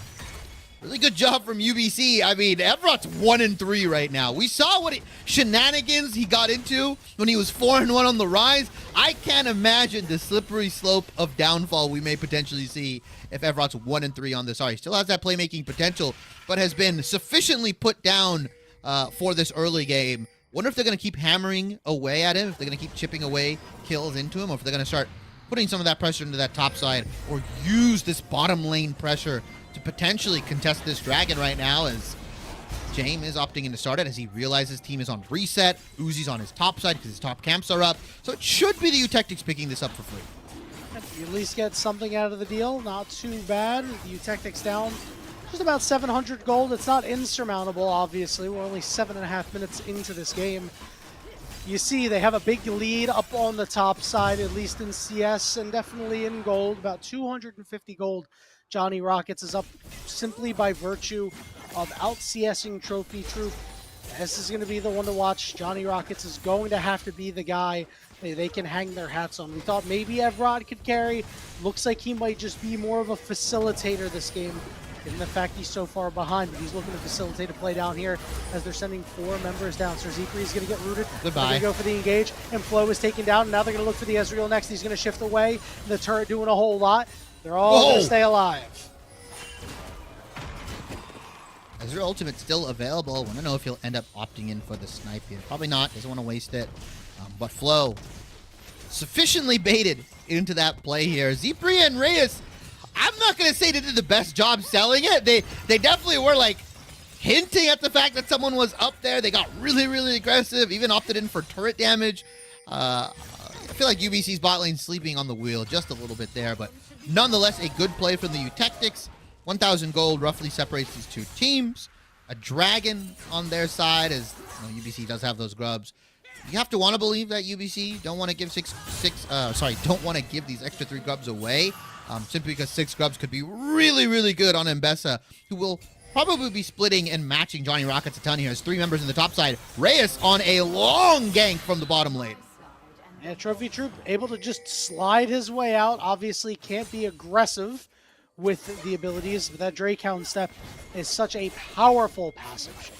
really good job from UBC. I mean, Evrot's 1-3 right now. We saw what shenanigans he got into when he was 4-1 on the rise. I can't imagine the slippery slope of downfall we may potentially see if Evrot's 1-3 on this. Sorry, still has that playmaking potential, but has been sufficiently put down for this early game. Wonder if they're going to keep hammering away at him, if they're going to keep chipping away kills into him, or if they're going to start putting some of that pressure into that top side, or use this bottom lane pressure to potentially contest this dragon right now, as James is opting in to start it as he realizes his team is on reset. Uzi's on his top side because his top camps are up. So it should be the Eutectics picking this up for free. You at least get something out of the deal. Not too bad. The Eutectics down just about 700 gold. It's not insurmountable, obviously. We're only 7.5 minutes into this game. You see they have a big lead up on the top side, at least in CS and definitely in gold. About 250 gold. Johnny Rockets is up simply by virtue of out-CSing Trophy Troop. This is going to be the one to watch. Johnny Rockets is going to have to be the guy they can hang their hats on. We thought maybe Evrod could carry. Looks like he might just be more of a facilitator this game, given the fact he's so far behind. But he's looking to facilitate a play down here as they're sending 4 members down. So Zepri is going to get rooted. Goodbye. They're going to go for the engage, and Flo is taken down. Now they're going to look for the Ezreal next. He's going to shift away. The turret doing a whole lot. They're all going to stay alive. Ezreal ultimate still available. I want to know if he'll end up opting in for the snipe here. Probably not. Doesn't want to waste it. But Flo sufficiently baited into that play here. Zepri and Reyes, I'm not going to say they did the best job selling it. They definitely were like hinting at the fact that someone was up there. They got really, really aggressive, even opted in for turret damage. I feel like UBC's bot lane sleeping on the wheel just a little bit there, but nonetheless, a good play from the Eutectics. 1,000 gold roughly separates these two teams. A dragon on their side, as you know, UBC does have those grubs. You have to want to believe that UBC don't want to give don't want to give these extra 3 grubs away, simply because 6 grubs could be really, really good on Mbessa, who will probably be splitting and matching Johnny Rockets a ton. He has 3 members in the top side. Reyes on a long gank from the bottom lane. Yeah, Trophy Troop able to just slide his way out. Obviously can't be aggressive with the abilities, but that Drakehound step is such a powerful passive shift.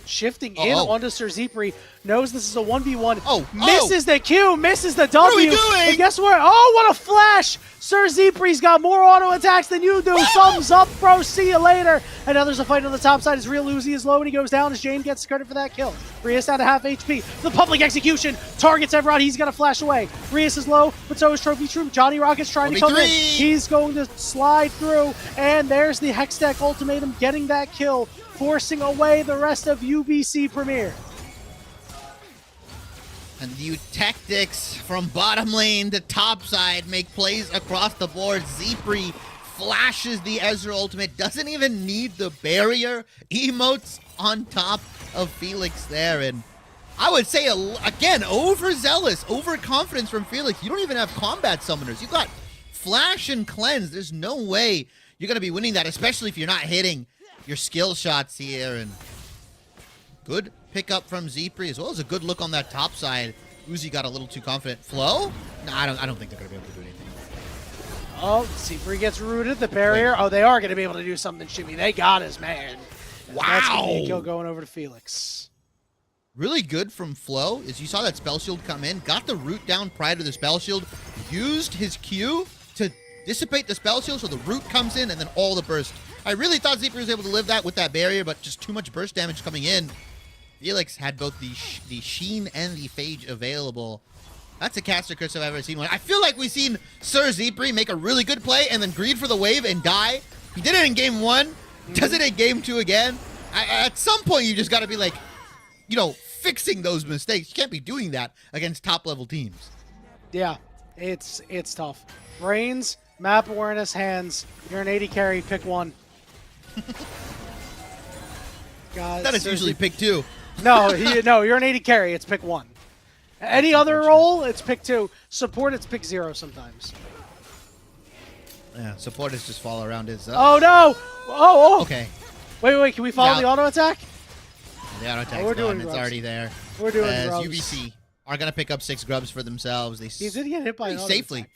Shifting in onto Sir Zepri, knows this is a 1v1, misses the Q, misses the W. What are we doing? And guess what? Oh, what a flash! Sir Zepri's got more auto attacks than you do. Thumbs up, bro. See you later. And now there's a fight on the top side as Real Uzi is low and he goes down as Jane gets credit for that kill. Reyes down to half HP. The public execution targets Evrod. He's going to flash away. Reyes is low, but so is Trophy Troop. Johnny Rockets trying to come in. He's going to slide through, and there's the Hex Deck Ultimatum getting that kill, forcing away the rest of UBC Premier. And the Eutectics from bottom lane to top side make plays across the board. Zepri flashes the Ezreal ultimate, doesn't even need the barrier. Emotes on top of Felix there. And I would say, again, overzealous, overconfidence from Felix. You don't even have combat summoners. You've got Flash and Cleanse. There's no way you're going to be winning that, especially if you're not hitting your skill shots here. And good pickup from Zepri, as well as a good look on that top side. Uzi got a little too confident. Flo? No, I don't think they're going to be able to do anything. Oh, Zepri gets rooted. The barrier. Oh, they are going to be able to do something, Shimmy. They got his man. Wow. That's going to be a kill going over to Felix. Really good from Flo is you saw that spell shield come in, got the root down prior to the spell shield, used his Q to dissipate the spell shield so the root comes in and then all the burst. I really thought Zepri was able to live that with that barrier, but just too much burst damage coming in. Felix had both the Sheen and the Phage available. That's a caster curse if I've ever seen one. I feel like we've seen Sir Zepri make a really good play and then greed for the wave and die. He did it in game 1. Does it in game 2 again? At some point, you just got to be like, you know, fixing those mistakes. You can't be doing that against top-level teams. Yeah, it's tough. Brains, map awareness, hands. You're an 80 carry. Pick one. God, that is usually pick 2. No, you're an 80 carry. It's pick 1. Any other role, it's pick 2. Support, it's pick 0 sometimes. Yeah, support is just fall around his... Oh, no! Oh! Okay. Wait, can we follow the auto attack? The auto attack's done. It's already there. We're doing as grubs. UBC are going to pick up 6 grubs for themselves. They did get hit by an auto safely. attack.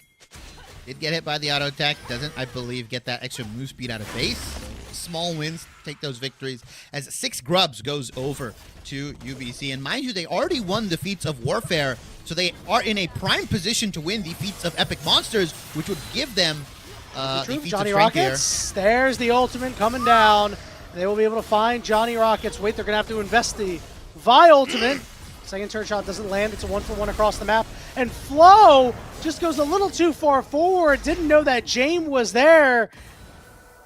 Did get hit by the auto attack. Doesn't, I believe, get that extra move speed out of base. Small wins take those victories as 6 grubs goes over to UBC. And mind you, they already won the feats of Warfare, so they are in a prime position to win the feats of Epic Monsters, which would give them the feats Johnny of strength here. Rockets. There's the ultimate coming down. They will be able to find Johnny Rockets. Wait, they're going to have to invest the Vi ultimate. Second turret shot doesn't land. It's a 1-for-1 across the map. And Flo just goes a little too far forward. Didn't know that James was there.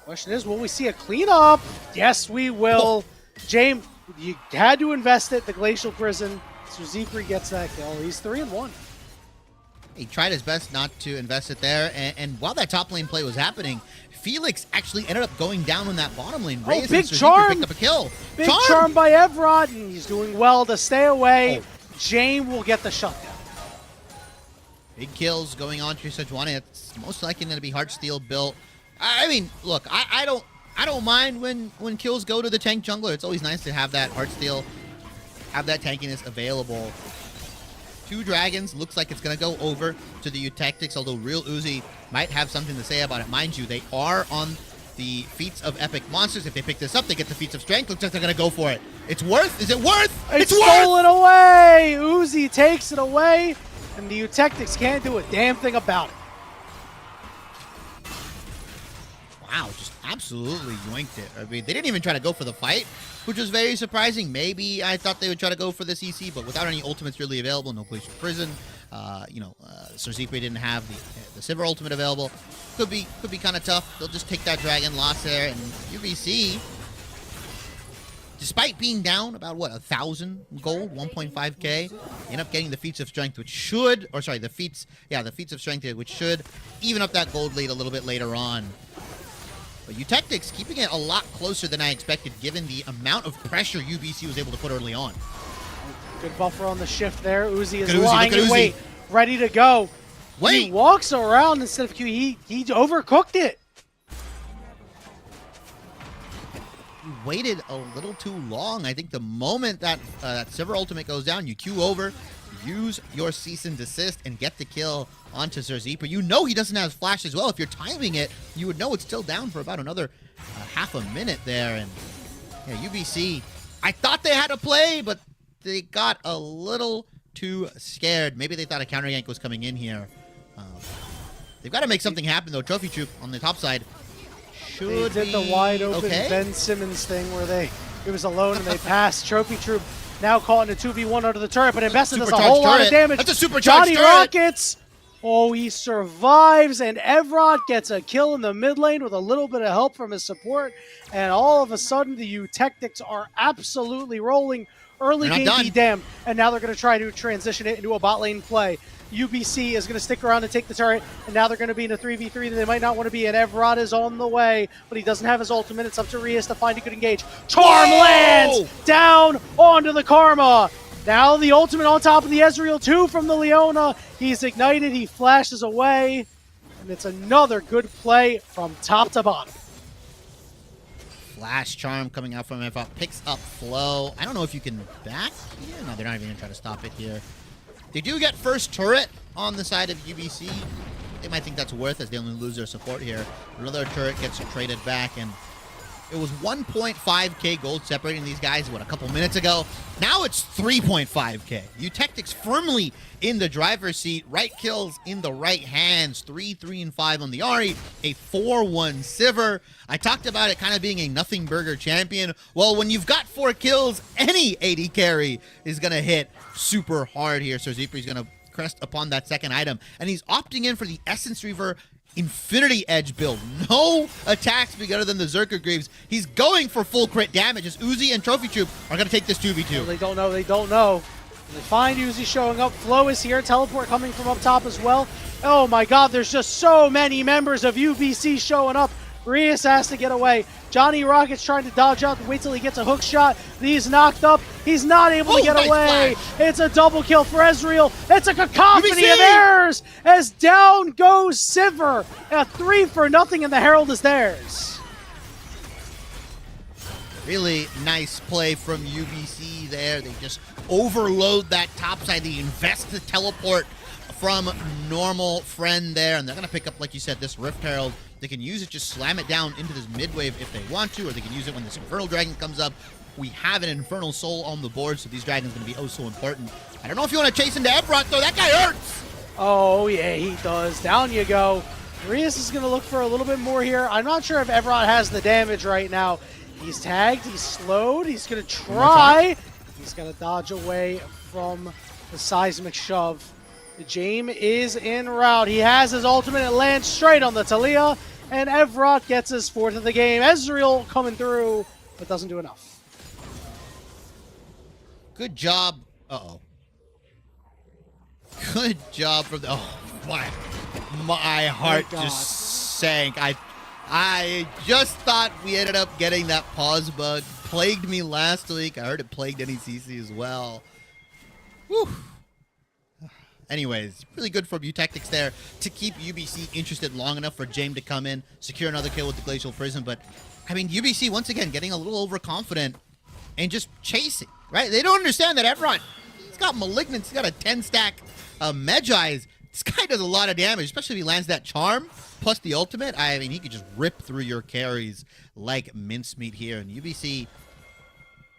Question is, will we see a cleanup? Yes, we will. James, you had to invest it. The Glacial Prison. So Zikri gets that kill. He's 3-1. He tried his best not to invest it there, and while that top lane play was happening, Felix actually ended up going down on that bottom lane. Oh, big charm! Picked up a kill. Big charm by Evrod, and he's doing well to stay away. James will get the shutdown. Big kills going on to Sejuani. It's most likely going to be Heartsteel built. I mean, look, I don't mind when kills go to the tank jungler. It's always nice to have that Heartsteel, have that tankiness available. 2 dragons, looks like it's going to go over to the Eutectics, although Real Uzi might have something to say about it. Mind you, they are on the feats of epic monsters. If they pick this up, they get the feats of strength. Looks like they're going to go for it. It's worth? Is it worth? It's stolen away! Uzi takes it away, and the Eutectics can't do a damn thing about it. Wow, just absolutely yoinked it. I mean, they didn't even try to go for the fight, which was very surprising. Maybe I thought they would try to go for the CC, but without any ultimates really available, no Glacial Prison. Serzipe didn't have the Sivir ultimate available. Could be kind of tough. They'll just take that dragon loss there, and UBC, despite being down about 1,000 gold, 1.5k, end up getting the feats of strength, which should, the feats of strength, which should even up that gold lead a little bit later on. But Eutectics keeping it a lot closer than I expected, given the amount of pressure UBC was able to put early on. Good buffer on the shift there. Uzi is lying in wait, ready to go. Wait. He walks around instead of Q. He overcooked it. He waited a little too long. I think the moment that that Sivir ultimate goes down, you Q over, use your cease and desist, and get the kill onto Serzipe. You know he doesn't have flash as well. If you're timing it, you would know it's still down for about another half a minute there. And yeah, UBC, I thought they had a play, but they got a little too scared. Maybe they thought a counter gank was coming in here. They've got to make something happen, though. Trophy Troop on the top side should They did the wide open Ben Simmons thing where it was alone and they passed. Trophy Troop now caught in a 2v1 under the turret, but invested does a whole lot of damage. That's a supercharged Johnny Rockets! Oh, he survives, and Evrod gets a kill in the mid lane with a little bit of help from his support, and all of a sudden the Eutectics are absolutely rolling. Early game be damned, and now they're going to try to transition it into a bot lane play. UBC is going to stick around and take the turret, and now they're going to be in a 3v3 that they might not want to be in. Evrod is on the way, but he doesn't have his ultimate. It's up to Rias to find a good engage. Charm lands down onto the Karma. Now the ultimate on top of the Ezreal 2 from the Leona. He's ignited, he flashes away, and it's another good play from top to bottom. Flash charm coming out from Evrod, picks up flow. I don't know if you can back here. No, they're not even going to try to stop it here. They do get first turret on the side of UBC. They might think that's worth as they only lose their support here. Another turret gets traded back, and it was 1.5k gold separating these guys, a couple minutes ago. Now it's 3.5k. Eutectics firmly in the driver's seat. Right kills in the right hands. 3, 3, and 5 on the Ahri. A 4-1 Sivir. I talked about it kind of being a nothing burger champion. Well, when you've got 4 kills, any AD carry is going to hit super hard here. So Serzipe is going to crest upon that second item. And he's opting in for the Essence Reaver Infinity Edge build. No attacks bigger than the Zerker Greaves. He's going for full crit damage as Uzi and Trophy Troop are going to take this 2v2. Well, they don't know. They find Uzi showing up. Flow is here. Teleport coming from up top as well. Oh my god, there's just so many members of UBC showing up. Rias has to get away. Johnny Rocket's trying to dodge out and wait till he gets a hook shot. He's knocked up. He's not able to get away. Flash. It's a double kill for Ezreal. It's a cacophony of errors as down goes Sivir. A 3-0, and the Herald is theirs. Really nice play from UBC there. They just overload that top side. They invest the teleport from normal friend there, and they're going to pick up, like you said, this Rift Herald. They can use it, just slam it down into this mid wave if they want to, or they can use it when this Infernal Dragon comes up. We have an Infernal Soul on the board, so these dragons are going to be oh so important. I don't know if you want to chase into Evrod, though. That guy hurts! Oh, yeah, he does. Down you go. Rias is going to look for a little bit more here. I'm not sure if Evrod has the damage right now. He's tagged, he's slowed, he's going to try. He's going to dodge away from the seismic shove. James is en route. He has his ultimate. It lands straight on the Talia, and Evrod gets his 4th of the game. Ezreal coming through, but doesn't do enough. Good job. Uh-oh. Good job from the... Oh, my heart just sank. I just thought we ended up getting that pause bug. Plagued me last week. I heard it plagued NECC as well. Whew. Anyways, really good from Eutectics there to keep UBC interested long enough for James to come in, secure another kill with the Glacial Prism. But, I mean, UBC, once again, getting a little overconfident and just chasing, right? They don't understand that Evron, he's got Malignance, he's got a 10-stack Medjai's. This guy does a lot of damage, especially if he lands that Charm, plus the ultimate. I mean, he could just rip through your carries like mincemeat here. And UBC,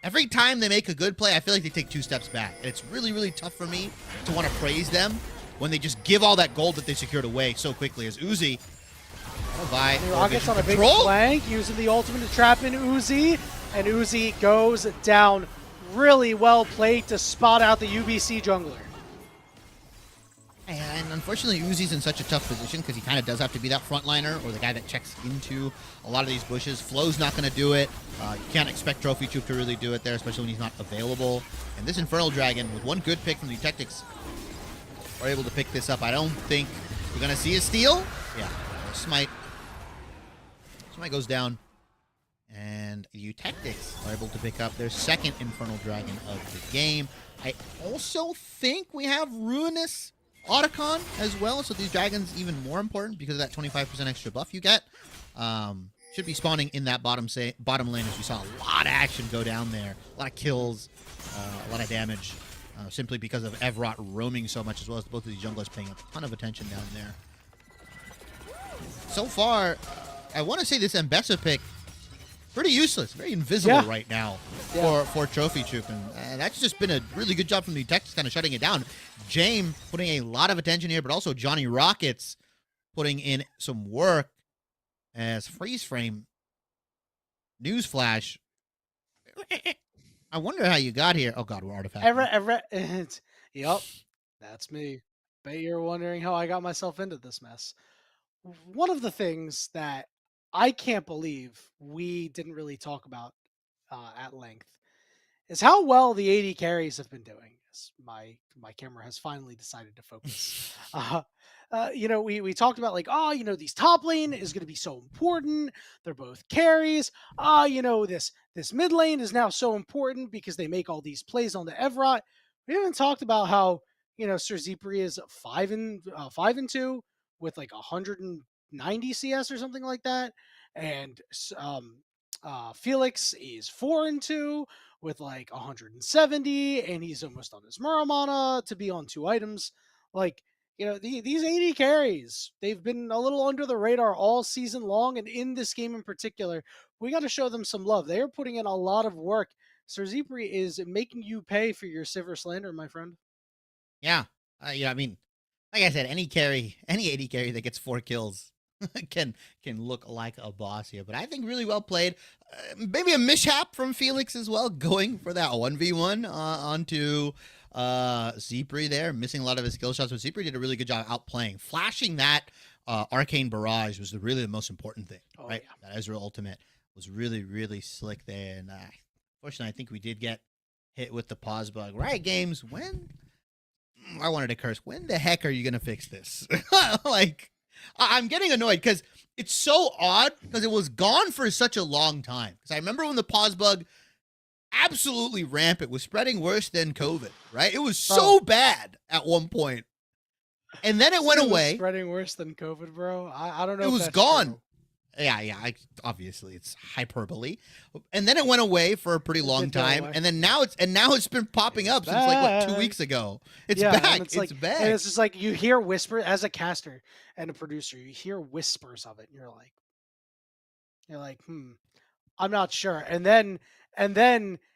every time they make a good play, I feel like they take 2 steps back. And it's really, really tough for me to want to praise them when they just give all that gold that they secured away so quickly. As Uzi, Rockets on a big flank, using the ultimate to trap in Uzi. And Uzi goes down. Really well played to spot out the UBC jungler. And unfortunately, Uzi's in such a tough position because he kind of does have to be that frontliner or the guy that checks into a lot of these bushes. Flo's not going to do it. You can't expect Trophy Troop to really do it there, especially when he's not available. And this Infernal Dragon, with one good pick from the Eutectics, are able to pick this up. I don't think we're going to see a steal. Yeah, Smite. Smite goes down. And Eutectics are able to pick up their second Infernal Dragon of the game. I also think we have Ruinous Otacon as well, so these dragons even more important because of that 25% extra buff you get. Should be spawning in that bottom lane, as we saw a lot of action go down there. A lot of kills, a lot of damage, simply because of Evrot roaming so much, as well as both of these junglers paying a ton of attention down there. So far, I want to say this Mbessa pick, pretty useless, very invisible right now for Trophy Troop. And that's just been a really good job from the Eutectics kind of shutting it down. James putting a lot of attention here, but also Johnny Rockets putting in some work as Freeze Frame. Newsflash. I wonder how you got here. Oh, God, we're artifacting. Yep, that's me. Bet you're wondering how I got myself into this mess. One of the things that I can't believe we didn't really talk about at length is how well the AD carries have been doing. As my camera has finally decided to focus. We talked about like, these top lane is going to be so important. They're both carries. This mid lane is now so important because they make all these plays on the Evrot. We haven't talked about how Sir Zipri is 5-2 with like 190 CS or something like that, and Felix is 4-2 with like 170, and he's almost on his Muramana to be on 2 items. Like, these AD carries, they've been a little under the radar all season long, and in this game in particular, we got to show them some love. They are putting in a lot of work. Sir Zipri is making you pay for your Sivir slander, my friend. Yeah. I mean, like I said, any AD carry that gets 4 kills can look like a boss here. But I think really well played. Maybe a mishap from Felix as well, going for that 1v1 onto Zipri there, missing a lot of his skill shots. But Zipri did a really good job outplaying. Flashing that Arcane Barrage was really the most important thing, right? Yeah. That Ezreal ultimate was really, really slick there. And fortunately, I think we did get hit with the pause bug. Right, games, when... I wanted to curse. When the heck are you going to fix this? Like, I'm getting annoyed because it's so odd because it was gone for such a long time. Because I remember when the pause bug absolutely rampant, was spreading worse than COVID, right? It was so bad at one point. And then it went away. Spreading worse than COVID, bro? I don't know. It was gone. True. Yeah. Obviously, it's hyperbole. And then it went away for a pretty long time, and then now it's been popping up since like 2 weeks ago. It's back. It's back. And it's just like you hear whisper as a caster and a producer. You hear whispers of it, and you're like, I'm not sure. And then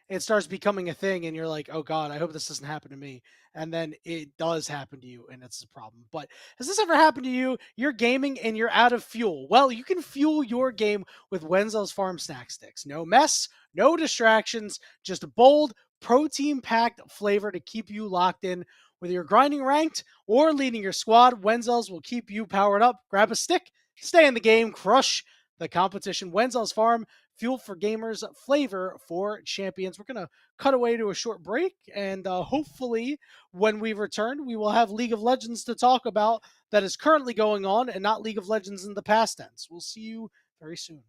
it starts becoming a thing, and you're like, oh God, I hope this doesn't happen to me. And then it does happen to you, and it's a problem. But has this ever happened to you? You're gaming and you're out of fuel. Well, you can fuel your game with Wenzel's Farm Snack Sticks. No mess, no distractions, just a bold, protein-packed flavor to keep you locked in. Whether you're grinding ranked or leading your squad, Wenzel's will keep you powered up. Grab a stick, stay in the game, crush the competition. Wenzel's Farm, Fuel for Gamers, flavor for champions. We're going to cut away to a short break, and hopefully when we return, we will have League of Legends to talk about that is currently going on and not League of Legends in the past tense. We'll see you very soon.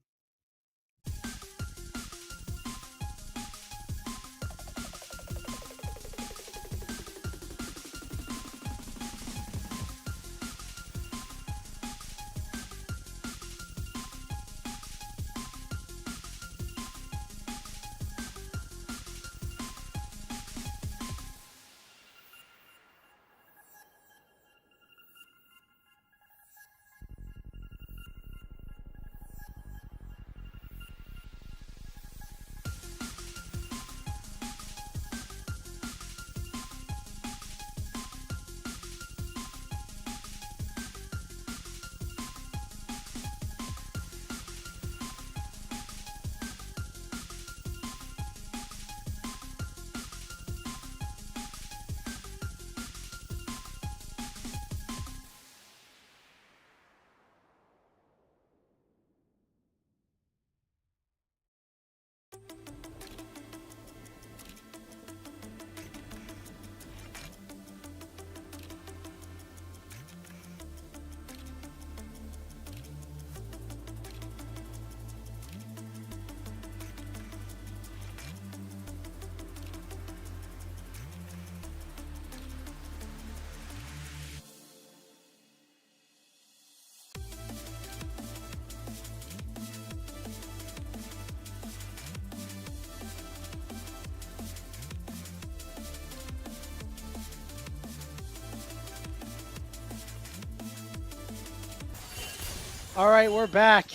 All right, we're back.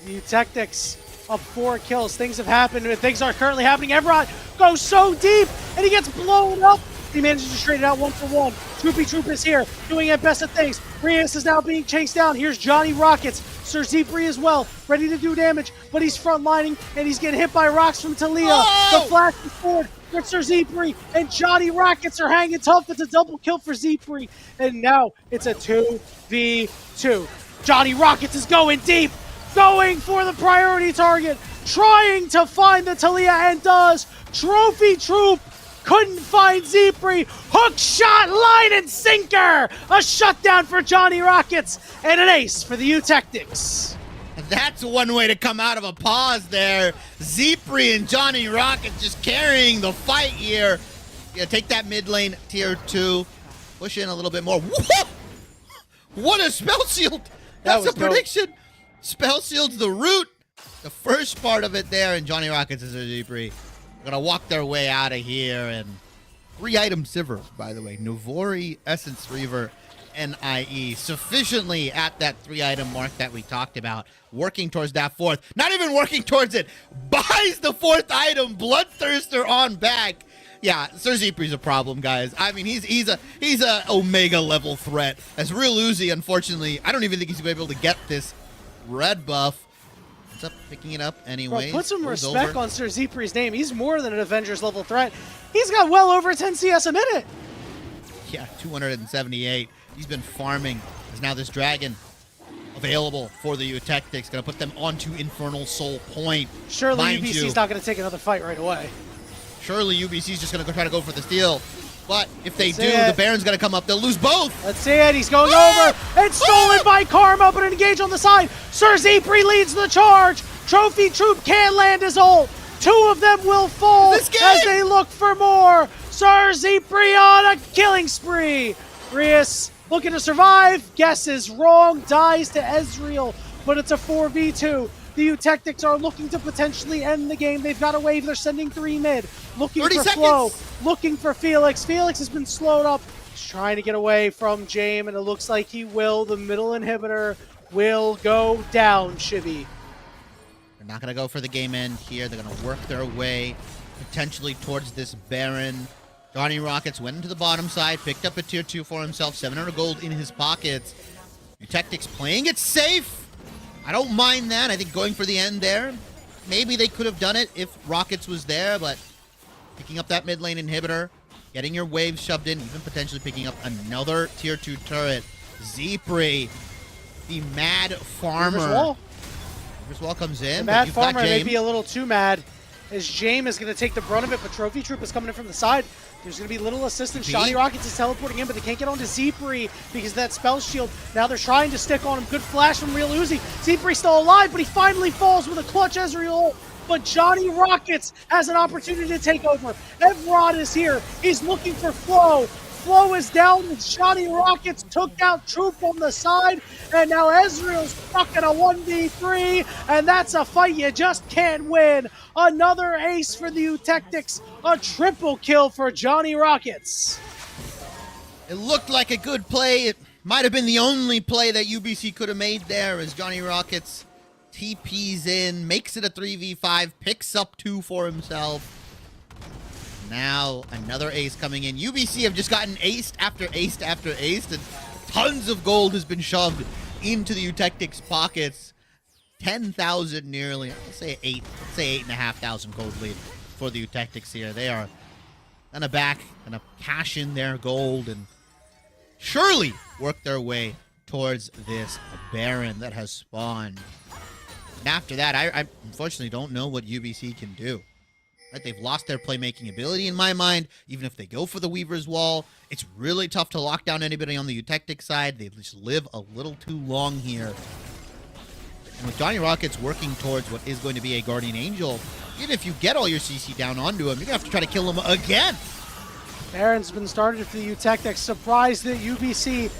Eutectics up 4 kills. Things have happened. Things are currently happening. Everett goes so deep, and he gets blown up. He manages to straight it out 1-for-1. Troopy Troop is here, doing it best of things. Rias is now being chased down. Here's Johnny Rockets. Sir Zepri as well, ready to do damage, but he's frontlining, and he's getting hit by rocks from Talia. Oh! The flash is forward for Sir Zepri, and Johnny Rockets are hanging tough. It's a double kill for Zepri, and now it's a 2v2. Johnny Rockets is going deep, going for the priority target, trying to find the Talia, and does. Trophy Troop couldn't find Zepri. Hook shot, line, and sinker. A shutdown for Johnny Rockets, and an ace for the Eutectics. That's one way to come out of a pause there. Zepri and Johnny Rockets just carrying the fight here. Yeah, take that mid lane, tier 2. Push in a little bit more. Whoa! What a spell shield! That's a prediction. Dope. Spell shield's the root. The first part of it there, and Johnny Rockets is a Zepri. They're gonna walk their way out of here, and 3-item Sivir, by the way. Navori, Essence Reaver, NIE. Sufficiently at that 3-item mark that we talked about. Working towards that 4th. Not even working towards it. Buys the 4th item. Bloodthirster on back. Yeah, Sir Zepri's a problem, guys. I mean, he's a Omega level threat. As Real Uzi, unfortunately, I don't even think he's gonna be able to get this red buff. Ends up picking it up anyway. Put some respect on Sir Zepri's name. He's more than an Avengers level threat. He's got well over 10 CS a minute. Yeah, 278. He's been farming. There's now this dragon available for the Eutectics. Gonna put them onto Infernal Soul Point. Surely UBC's not gonna take another fight right away. Surely UBC's just going to try to go for the steal. But if they do, the Baron's going to come up. They'll lose both. Let's see it. He's going over. It's stolen by Karma, but an engage on the side. Sir Zepri leads the charge. Trophy Troop can't land his ult. 2 of them will fall as they look for more. Sir Zepri on a killing spree. Rias looking to survive. Guesses wrong. Dies to Ezreal, but it's a 4v2. The Eutectics are looking to potentially end the game. They've got a wave. They're sending 3 mid. Looking for Flo. Looking for Felix. Felix has been slowed up. He's trying to get away from James, and it looks like he will. The middle inhibitor will go down, Chibi. They're not going to go for the game end here. They're going to work their way potentially towards this Baron. Johnny Rockets went into the bottom side, picked up a tier 2 for himself, 700 gold in his pockets. Eutectics playing it safe. I don't mind that. I think going for the end there, maybe they could have done it if Rockets was there, but picking up that mid lane inhibitor, getting your waves shoved in, even potentially picking up another tier 2 turret. Zepri, the mad farmer. Reaper's Wall comes in, The but Mad you've got Farmer may be James. a little too mad, as James is going to take the brunt of it, but Trophy Troop is coming in from the side. There's going to be little assistance. Shiny Rockets is teleporting in, but they can't get onto Zeepri because of that spell shield. Now they're trying to stick on him. Good flash from Real Uzi. Zeepri's still alive, but he finally falls with a clutch Ezreal. But Johnny Rockets has an opportunity to take over. Evrod is here. He's looking for Flo. Flo is down with Johnny Rockets, took out Troop on the side, and now Ezreal's stuck in a 1v3, and that's a fight you just can't win. Another ace for the Eutectics, a triple kill for Johnny Rockets. It looked like a good play. It might have been the only play that UBC could have made there as Johnny Rockets TPs in, makes it a 3v5, picks up 2 for himself. Now another ace coming in. UBC have just gotten aced after aced after aced, and tons of gold has been shoved into the Eutectics pockets. 10,000 nearly. I'll say 8,500 gold lead for the Eutectics here. They are gonna cash in their gold and surely work their way towards this Baron that has spawned. And after that, I unfortunately don't know what UBC can do. Right? They've lost their playmaking ability in my mind. Even if they go for the Weaver's Wall, it's really tough to lock down anybody on the Eutectic side. They just live a little too long here. And with Johnny Rockets working towards what is going to be a Guardian Angel, even if you get all your CC down onto him, you're going to have to try to kill him again. Baron's been started for the Eutectics. Surprised that UBC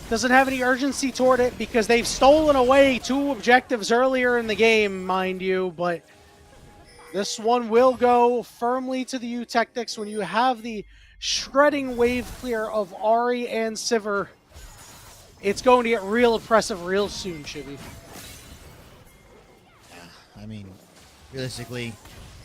doesn't have any urgency toward it because they've stolen away 2 objectives earlier in the game, mind you, but this one will go firmly to the Eutectics when you have the shredding wave clear of Ahri and Sivir. It's going to get real oppressive real soon, Chibi. I mean, realistically,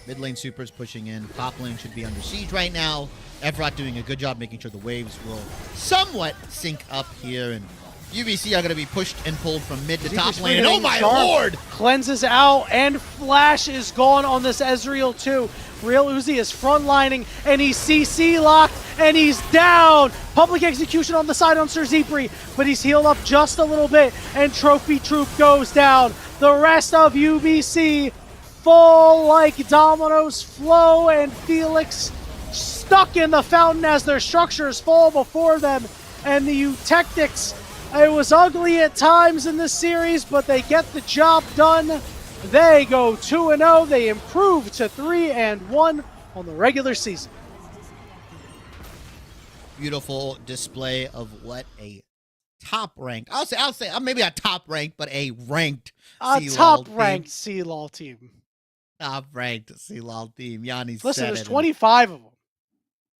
mid lane supers pushing in. Top lane should be under siege right now. Evrod doing a good job making sure the waves will somewhat sync up here, and UBC are going to be pushed and pulled from mid to top lane. And oh my lord! Cleanses out, and Flash is gone on this Ezreal too. Real Uzi is frontlining, and he's CC locked, and he's down. Public execution on the side on Sir Zeepri, but he's healed up just a little bit, and Trophy Troop goes down. The rest of UBC fall like dominoes. Flo and Felix stuck in the fountain as their structures fall before them, and the Eutectics, it was ugly at times in this series, but they get the job done. They go 2-0. They improve to 3-1 on the regular season. Beautiful display of what a top-ranked, I'll say, maybe a top-ranked, but a ranked top-ranked CLOL team. Top-ranked CLOL team. Yanni Listen, said there's it. 25 of them.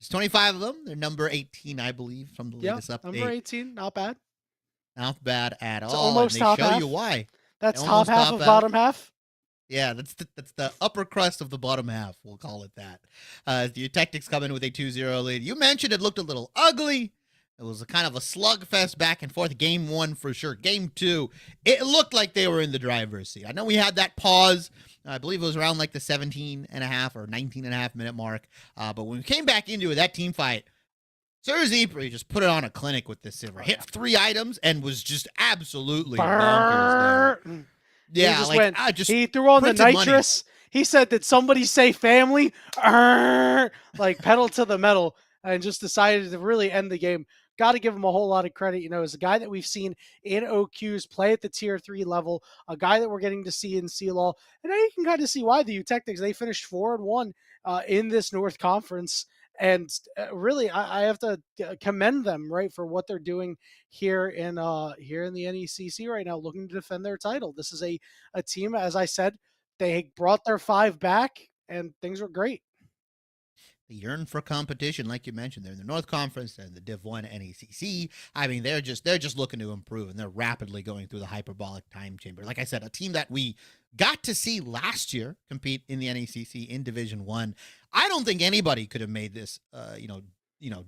There's 25 of them. They're number 18, I believe, from the latest update. Number 18, not bad. Not bad at all. Almost and they top show half. you why. That's top half of bottom half. Yeah, that's the upper crust of the bottom half. We'll call it that. The Eutectics come in with a 2-0 lead. You mentioned it looked a little ugly. It was a kind of a slugfest back and forth. Game 1 for sure. Game 2, it looked like they were in the driver's seat. I know we had that pause. I believe it was around like the 17.5 or 19.5 minute mark. But when we came back into it, that team fight, Sir Zeepri just put it on a clinic with this Sivir. Hit 3 items and was just absolutely bonkers there. Yeah, he threw on the nitrous. Money. He said, "Did somebody say family?" Like pedal to the metal, and just decided to really end the game. Got to give him a whole lot of credit. You know, as a guy that we've seen in OQs play at the tier 3 level, a guy that we're getting to see in CLOL, and now you can kind of see why the Eutectics, they finished 4-1 in this North Conference. And really, I have to commend them, right, for what they're doing here in the NECC right now, looking to defend their title. This is a team, as I said, they brought their 5 back, and things were great. They yearn for competition, like you mentioned. They're in the North Conference, they're in the Div 1 NECC. I mean, they're just looking to improve, and they're rapidly going through the hyperbolic time chamber. Like I said, a team that we got to see last year compete in the NECC in Division 1. I don't think anybody could have made this,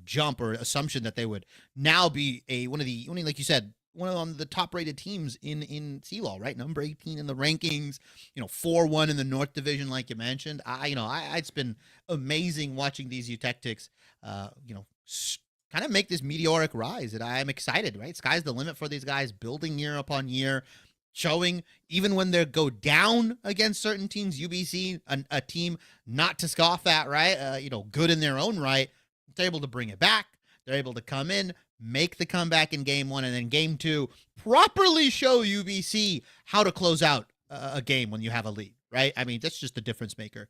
jump or assumption that they would now be one of like you said, one of the top-rated teams in CLOL, right? Number 18 in the rankings, 4-1 in the North Division, like you mentioned. It's been amazing watching these Eutectics, kind of make this meteoric rise, and I'm excited, right? Sky's the limit for these guys, building year upon year. showing even when they go down against certain teams, UBC, a team not to scoff at, right? Good in their own right. They're able to bring it back. They're able to come in, make the comeback in game one, and then game two, properly show UBC how to close out a game when you have a lead, right? I mean, that's just the difference maker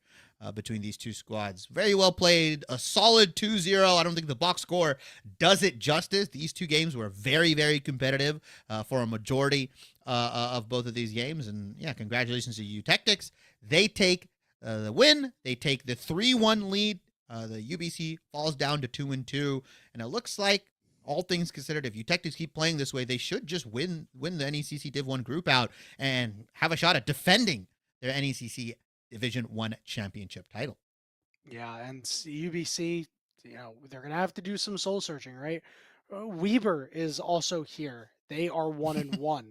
between these two squads. Very well played, a solid 2-0. I don't think the box score does it justice. These two games were very, very competitive for a majority of both of these games. And yeah, congratulations to Eutectics. They take the win. They take the 3-1 lead. The UBC falls down to 2-2, and it looks like, all things considered, if Eutectics keep playing this way, they should just win the NECC Div 1 group out and have a shot at defending their NECC Division 1 championship title. Yeah, and UBC, they're gonna have to do some soul searching, right? Weber is also here. They are 1-1.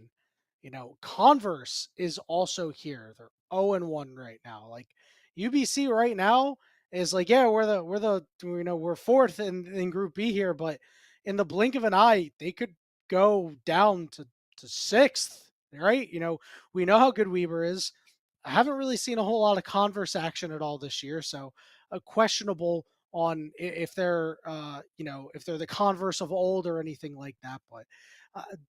Converse is also here. They're 0-1 right now. Like UBC right now is like, yeah, we're fourth in Group B here, but in the blink of an eye, they could go down to sixth, right? We know how good Weber is. I haven't really seen a whole lot of Converse action at all this year, so questionable on if they're if they're the Converse of old or anything like that. But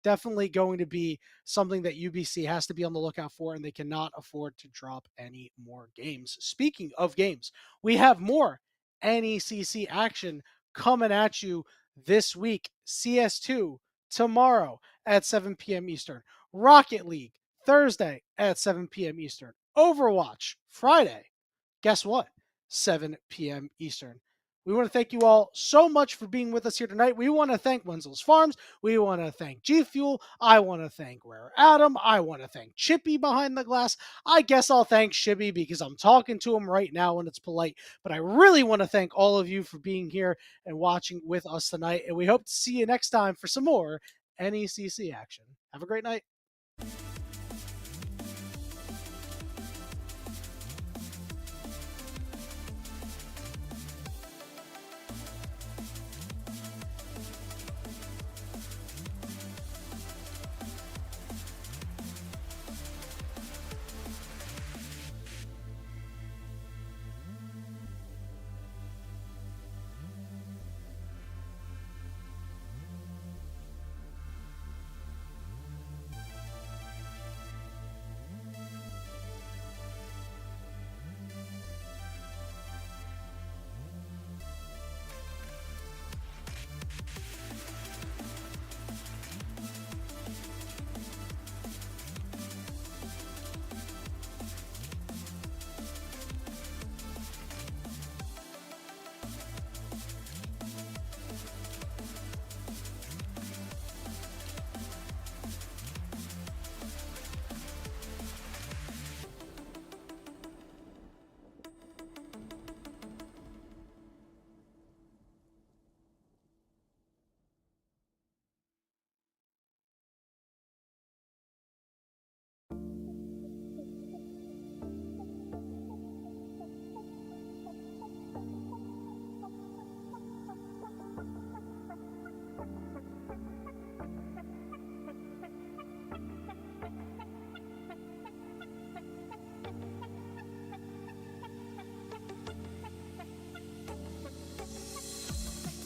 definitely going to be something that UBC has to be on the lookout for, and they cannot afford to drop any more games. Speaking of games, we have more NECC action coming at you this week. CS2 tomorrow at 7 p.m. Eastern. Rocket League Thursday at 7 p.m. Eastern. Overwatch Friday. Guess what? 7 p.m. Eastern. We want to thank you all so much for being with us here tonight. We want to thank Wenzel's Farms. We want to thank G Fuel. I want to thank Rare Adam. I want to thank Chippy behind the glass. I guess I'll thank Shibby because I'm talking to him right now and it's polite. But I really want to thank all of you for being here and watching with us tonight. And we hope to see you next time for some more NECC action. Have a great night.